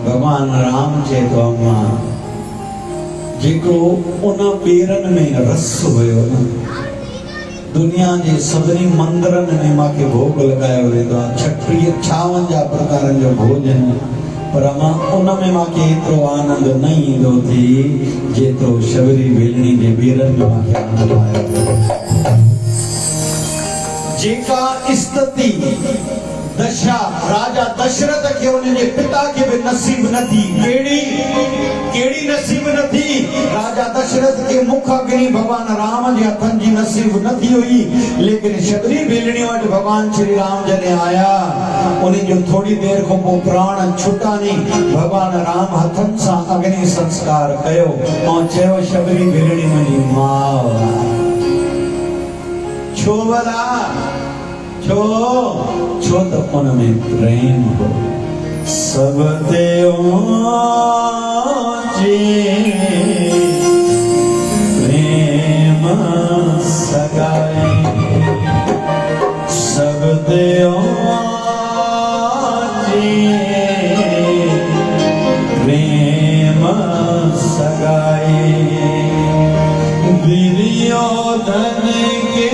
भगवान राम चए तो अम्मा जेको उन बेरन में रस हुयो न, दुनिया के सभी मंदिरन में माके भोग लगायो वेंदो आहे 56 प्रकारन जो भोजन, पर अम्मा उन में माके एतिरो आनंद न ईंदो थी जेतिरो शबरी भेलणी जे बेरन में माके आनंद आयो। जेका स्तुति दशा राजा दशरथ के उनके पिता के भी नसीब न थी। केड़ी नसीब न थी? राजा दशरथ के मुख अग्नि भगवान राम जे हथन जी नसीब न थी हुई, लेकिन शबरी भेलणी वटि भगवान श्री राम जने आया उन्हें जो थोड़ी देर को वो प्राण छुटा नहीं। भगवान राम हथन सा अग्नि संस्कार कयो और चयो शबरी भेलणी मुंहिंजी मां। छो भला? छो तो उन में प्रेम हो। सब देवों जी प्रेम सगाए, सब देवों जी प्रेम सगाए। दुर्योधन के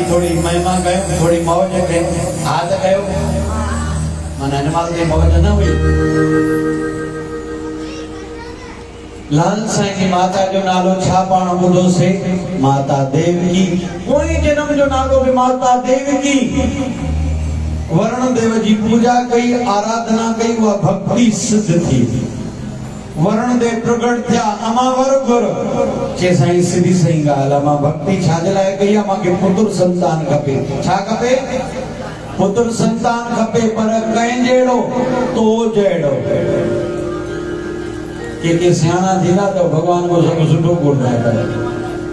थोड़ी महिमा कयो, थोड़ी मौज कयो, आद कयो, माना हिनमहिल ताईं मौज न हुई। लाल साईं जी माता जो नालो छा पाण ॿुधोसीं? माता देवकी। कोई जन्म जो नालो भी माता देवकी। वरुण देव जी पूजा कई, आराधना कई, वह भक्ति सिद्ध थी। वरुण देव प्रगट थिया, अमा वर घुर चे साईं सिधी सही ॻाल्हि आहे। मां भक्ति छाजे लाइ कई आहे? मूंखे पुत्र संतान खपे। छा खपे? पुत्र संतान खपे, पर कंहिं जहिड़ो? तो जहिड़ो। के सियाणा थींदा त भॻवान को सभु सुठो कोन करे।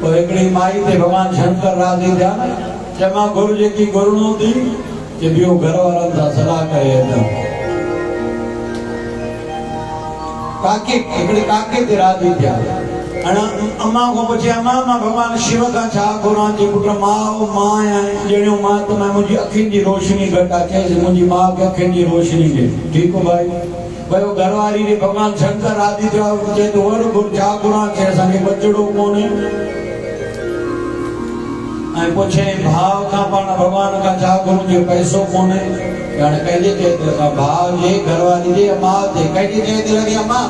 पोइ हिकिड़ी माई ते भॻवान शंकर राज़ी थिया, चए मां गुरु जेकी गुरुणो थी जे ॿियो घर वारनि सां सलाह करे काके हिकिड़े काके ते राज़ी थिया। अम्मा को पुछे, अम्मा मां भगवान शिव का छा घुरां? जे पुट मां आहियां जहिड़ियूं मां त मां मुंहिंजी अखियुनि जी रोशनी घटि आहे। चएसि मुंहिंजी माउ खे अखियुनि जी रोशनी ॾे। ठीकु भाई। वियो घरवारी ॾे, भगवान शंकर राज़ी थियो, चए तो वर घुर छा घुरां? चए असांखे बचड़ो कोन्हे। ऐं पुछे भाउ खां पाण भगवान खां छा घुरूं? जे पैसो कोन्हे। हाणे कंहिंजे चए थी लॻा? भाउ जे, घरवारी जे, माउ जे, कंहिंजे चए थी लॻी? अम्मा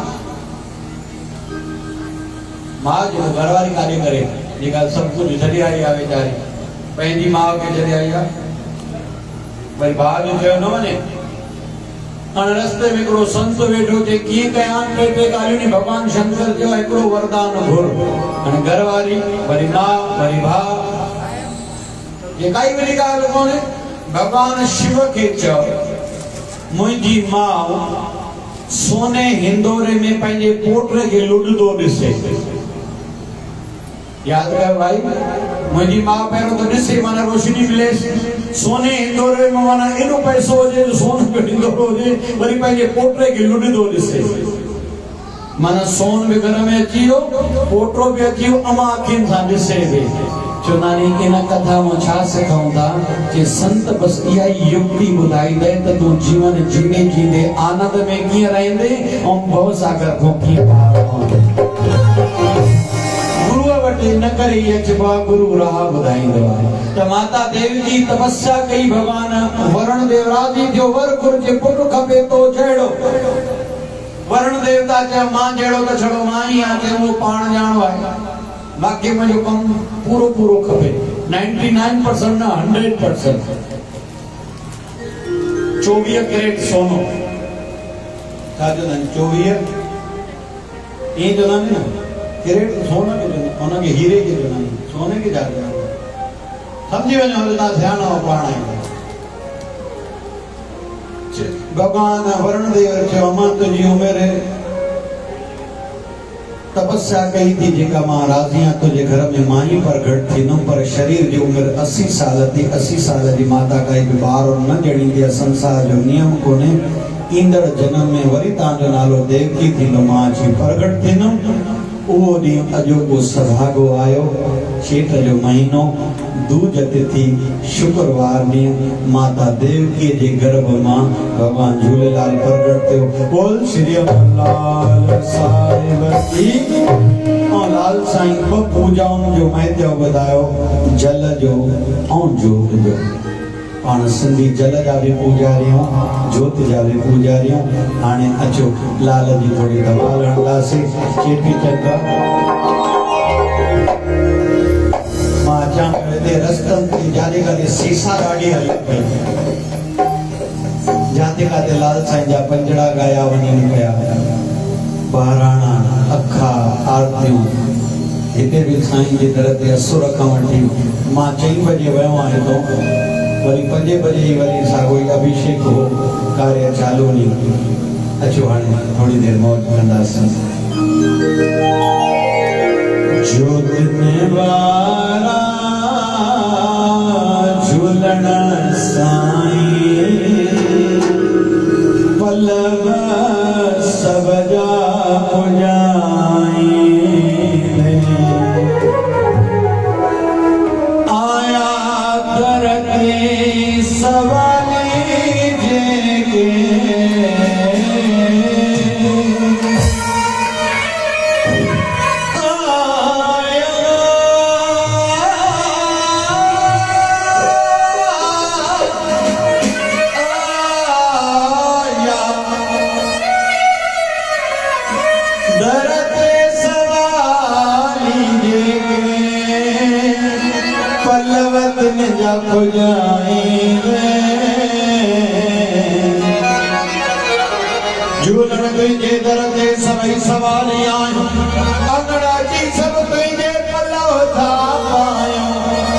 मां जो घरवारी काॾे करे जेका सभु कुझु छॾे आई आहे वीचारी, पंहिंजी माउ खे छॾे आई आहे। भई भाउ जो चयो न वञे। हाणे रस्ते में हिकिड़ो संत वेठो थे कीअं कयां टे ॻाल्हियूं भॻवान शंकर चयो हिकिड़ो वरदान घुर। हाणे घरवारी वरी मां वरी भाउ ये काई वॾी ॻाल्हि कोन्हे। भॻवान शिव खे चयो मुंहिंजी माउ सोने हिंदोरे में पंहिंजे पोटे खे लुॾंदो ॾिसे। याद कर भाई, मुझी मां पहिरों तो ॾिसे माना रोशनी मिलेसि। सोने हिंदोरे में माना एॾो पैसो हुजे जो सोन जो हिंदोरो हुजे वरी पंहिंजे पोटे खे लुॾंदो ॾिसे। माना सोन बि घर में अची वियो, पोटो बि अची वियो, अमा अखियुनि सां ॾिसे बि। चुनानी इन कथा में छा सिखऊं था कि संत बस इहा युक्ति ॿुधाईंदे त तूं जीवन जींदे जींदे आनंद में कीअं रहंदे ऐं भव सागर खां कीअं पार पवंदे। गुरुअ वटि न करे अचबा गुरु राह ॿुधाईंदो आहे। त माता देवी जी तपस्या कई, भगवान वरुण देव राजी थियो वर घुर्जे पुट खपे तो जहिड़ो। वरुण देवता चयो मां जहिड़ो त छड़ो मां ई आहियां, चयो उहो पाण ॼाणो आहे। बाक़ी मुझे कम पूरो पूरो खपे 99% ना 100%। 24 कैरेट सोनो का जो 24 ये जो ना कैरेट सोना के जो ओना के हीरे के जो सोने के जा समझी वञो ता ध्यान और प्राण है। भगवान वरुण देव चयो मां तुझी उम्र तपस्या कई थी जेका मां राजी आहियां तुझे घर में मां ही प्रगट थींदुमि, पर शरीर जी उम्र 80 साल थी। 80 साल जी माता काई बि ॿार न ॼणींदी आहे। संसार जो नियम कोन्हे। ईंदड़ जन्म में वरी तव्हांजो नालो देवकी थींदो, मां अची प्रगट थींदुमि। उहो ॾींहुं अॼोको सभागो आयो। चेट जो महीनो, दूज तिथि, शुक्रवार ॾींहुं माता देवकी जे गर्भ मां भगवान झूलेलाल प्रगट थियो। बोल श्री लाल साहिब की। और लाल साईं ॿ पूजाउनि जो महत्व ॿुधायो, जल जो ऐं जोत जो। पाण सिंधी जल जा भी पूजारियूं, जोत जा भी पूजारियूं। हाणे अचो लाल जी थोड़ी धमाल हणंदासीं। चेटी चंड मां अचां हिते रस्तनि ते जाते काथे सीसा ॾाढी हली पई, जाते काथे लाल साईं जा पंजड़ा ॻाया वञनि पिया, बहिराणा अखा आरतियूं। हिते भी साईं जे दर ते असुर खां वठी मां 4 बजे वियो आहियां तो वरी 5 बजे ही वरी सागोई अभिषेक हो कार्य चालू नहीं। अचो हाणे थोड़ी देर मौज कंदासीं। ज्योत निवारा झूलण साईं, पल्लव सब जा पुजाई। आया दर ते सवाले जेके, झूलण तुझे दर ते सभई सवारी आयूं, अंगड़ाची सब तुझे पल्लव था पायूं।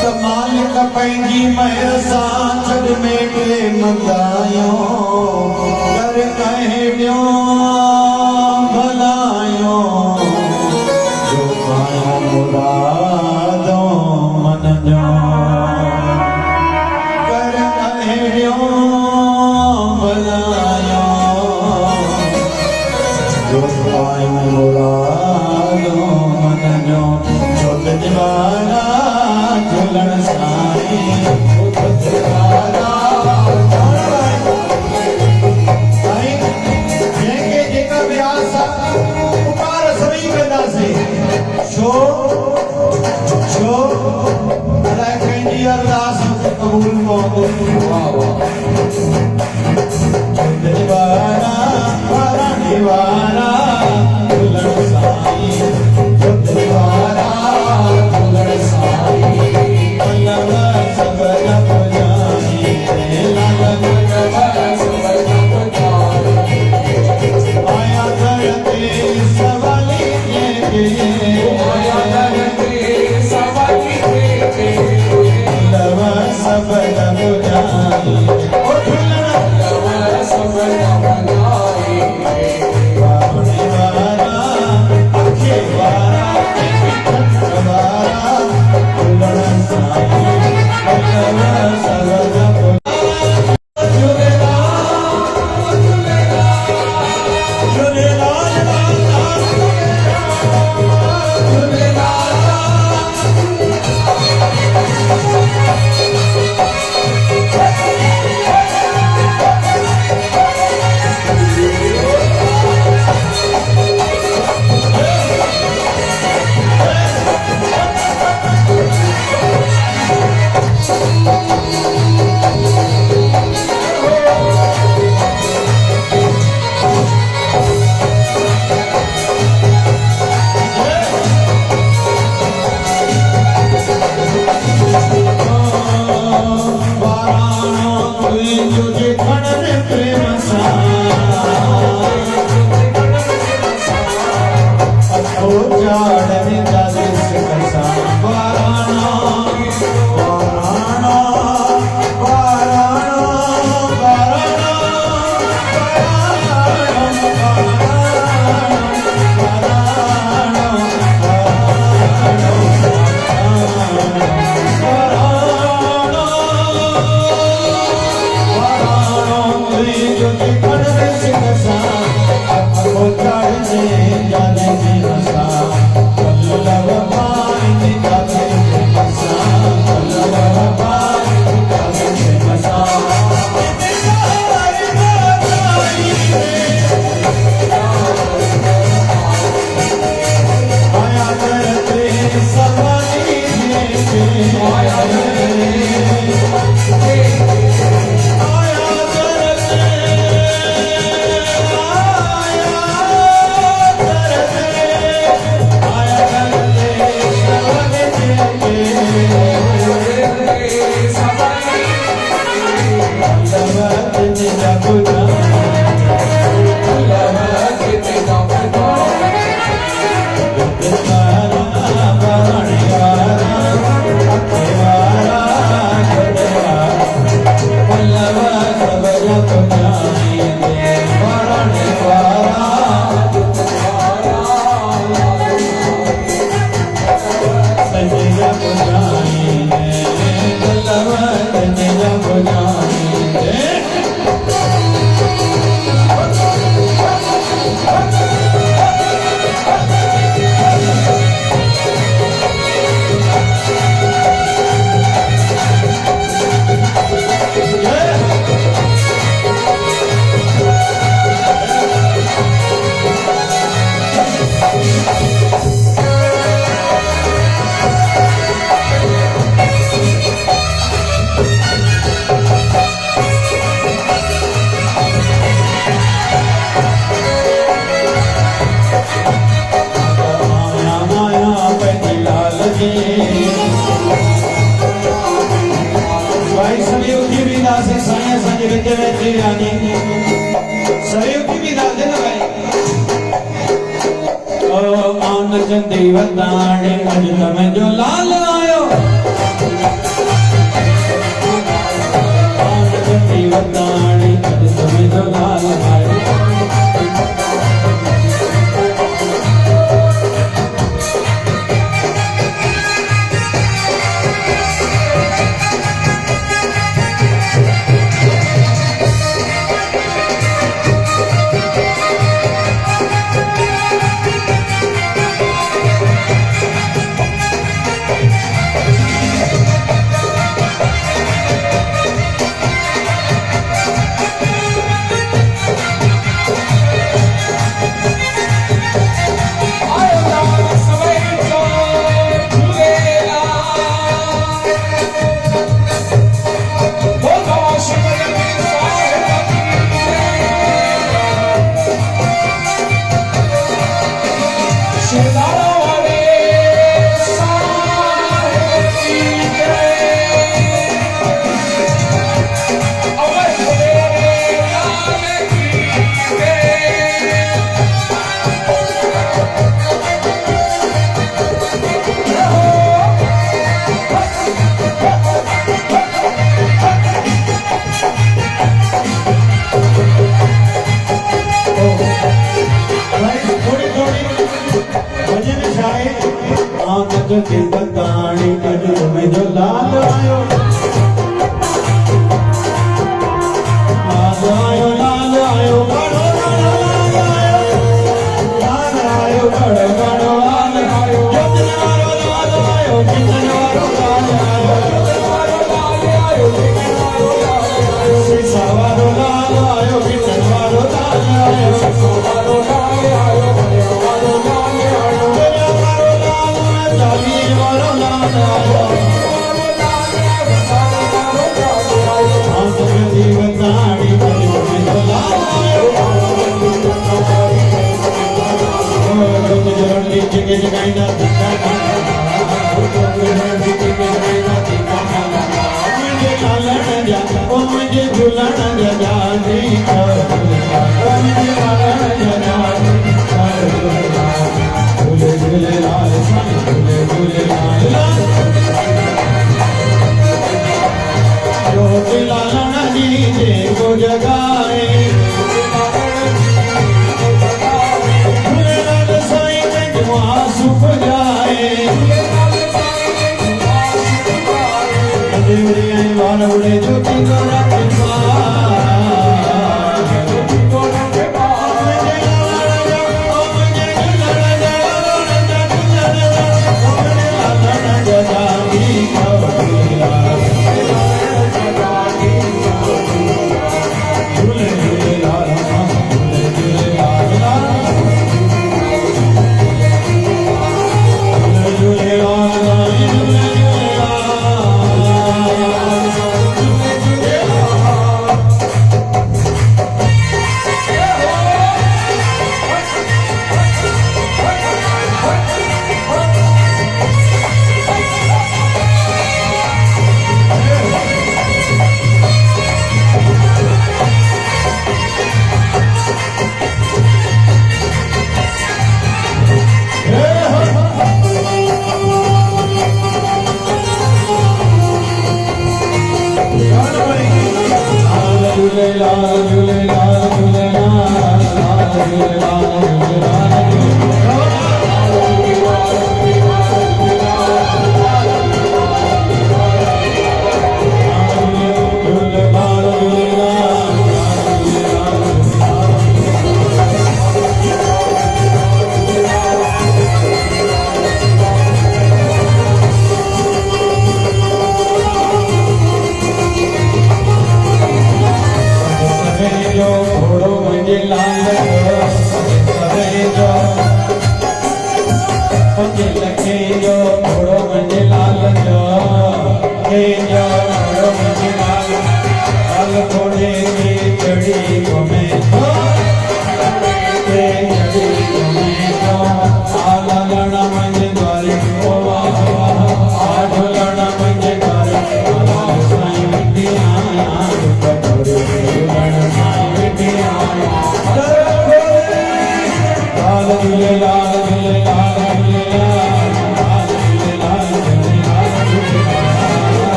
त मालिक पंहिंजी महर सां छॾ में के मंदायूं, कर कहिड़ियूं भलायूं, जो पायूं मुरादों मन जो। कर कहिड़ियूं भलायूं, जो पायूं मुरादों मन जो। जोत निवारा झूलण साईं, जोत निवारा साईं। जंहिंखे जेका बि आस पुकार सभई कंदासीं। छो अलाए कंहिंजी अरदास क़बूल पवंदो। वाह वाह। जोत निवारा वारा निवारा झूलण साईं। वताड़े अज तमें जो लाल आयो वताड़े अज तमें जो लाल आयो के बताड़ी गजरू में जो लाल आयो, लाल आयो, लाल आयो, बड़ो बड़ो लाल आयो, लाल आयो, बड़ो बड़ो लाल आयो, कितने वारो लाल आयो, कितने वारो लाल आयो, कितने वारो लाल आयो, कितने वारो लाल आयो, शीशा वारो लाल आयो, कितने वारो लाल आयो, शीशा वारो लाल आयो, बड़े वारो लाल आयो, बड़े वारो लाल आयो, जाली वारो लाल आयो, हम तो बताड़ी गजरू में जो लाल आयो, चिके जगाई ना दिखा मुझे लालन जा ओ मुझे झूलन जा देखो मुझे लालन जा झूले झूले लाल झूले झूले लाल जो लालन जी को जगाए सुख जाए देवरिया वाल उड़े ज्योति गोरा के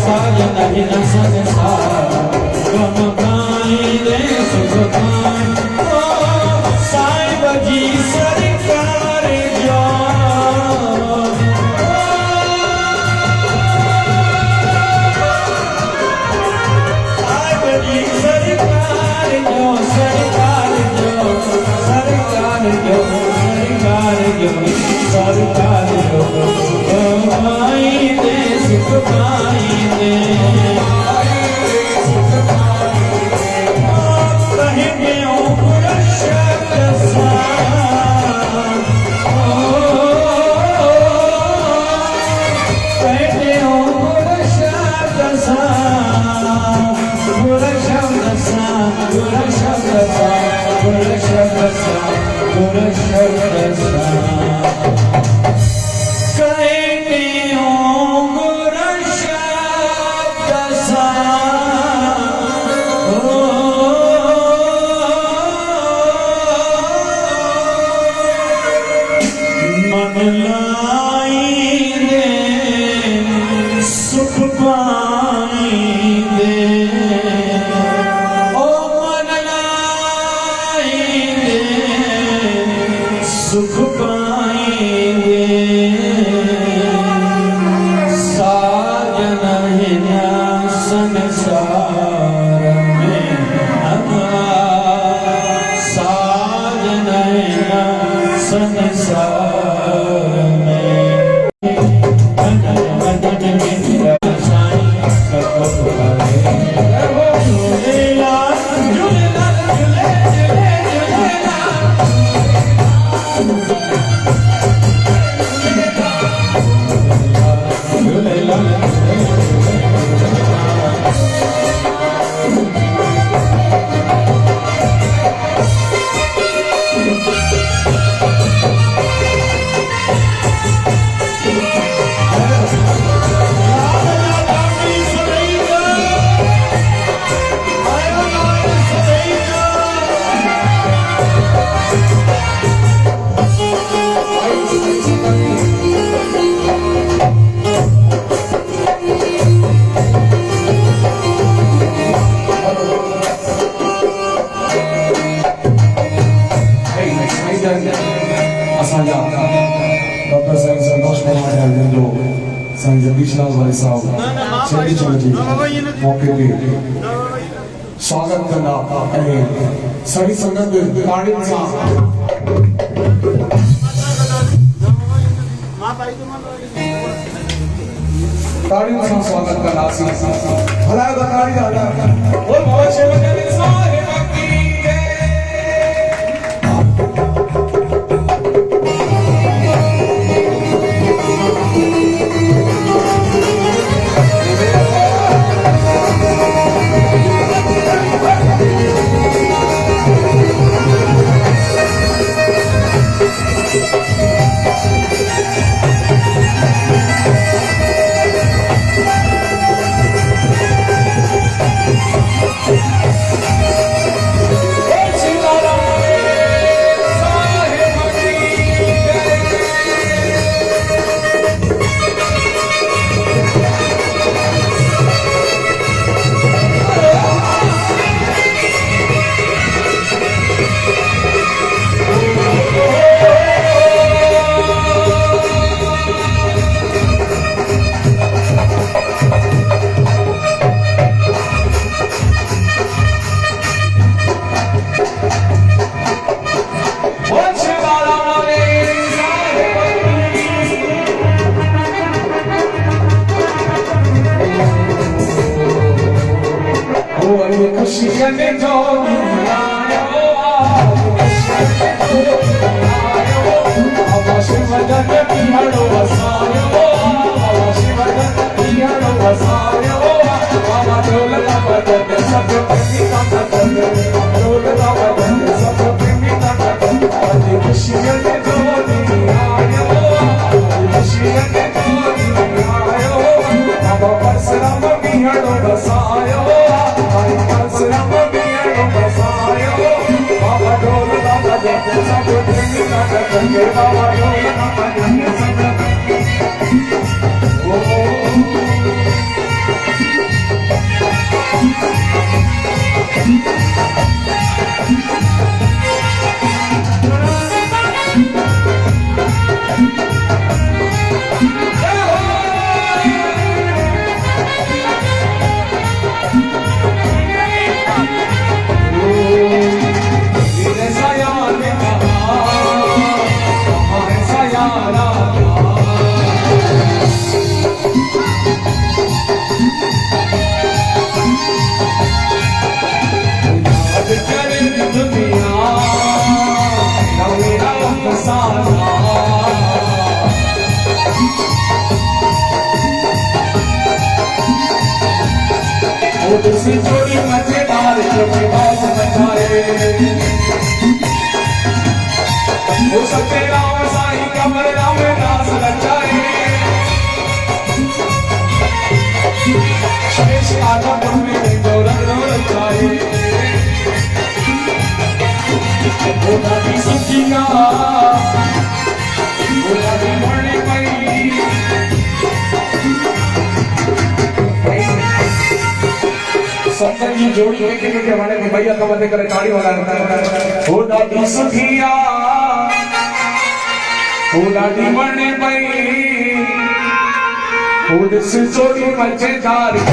Saja nahi na पाई दे कहेंगे गुड़ शब्द सा कहेंगे गुड़ शब्द सा गुड़ शब्द सा गुड़ शब्द सा गुड़ शब्द सा गुड़ शब्द सा सुख पाएंगे साजन है ना संसार में साजन है ना संसार में डॉक्टर साहब संतोष कुमार है जो संत जगदीश लाल भाई साहब चेरी चौधरी मौके पे स्वागत करना सभी संगत ताड़ियों से स्वागत करना भला बताड़ी दादा और बहुत सेवा करने सारे बाकी Hare दूसरी जोड़ी मजेदार क्योंकि बहुत मचाए वो सच्चे राम साई कमर राम दास रचाए शेष आदम में जो रंग रचाए वो दादी सुखिया वो दादी मरने पई संतर की जोड़ी में के हमारे भैया का बंदे करे ताड़ी वाला हो दादी सुखिया हो दादी मरने पई हो दिस जोड़ी मजेदार हो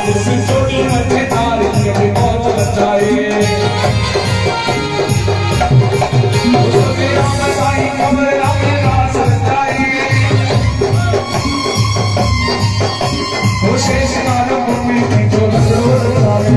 दिस जोड़ी मजेदार के बहुत बचाए हो तेरा मसाई कमर राम दास रचाए वो शेष नानक भूमि की जो जरूर आए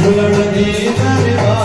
झुलण दी दरबार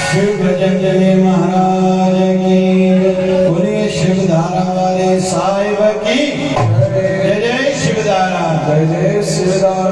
शिव भजन महाराज की, बोले शिवधारा वाले साहिब की जय। जय शिवधारा, जय जय शिवधारा।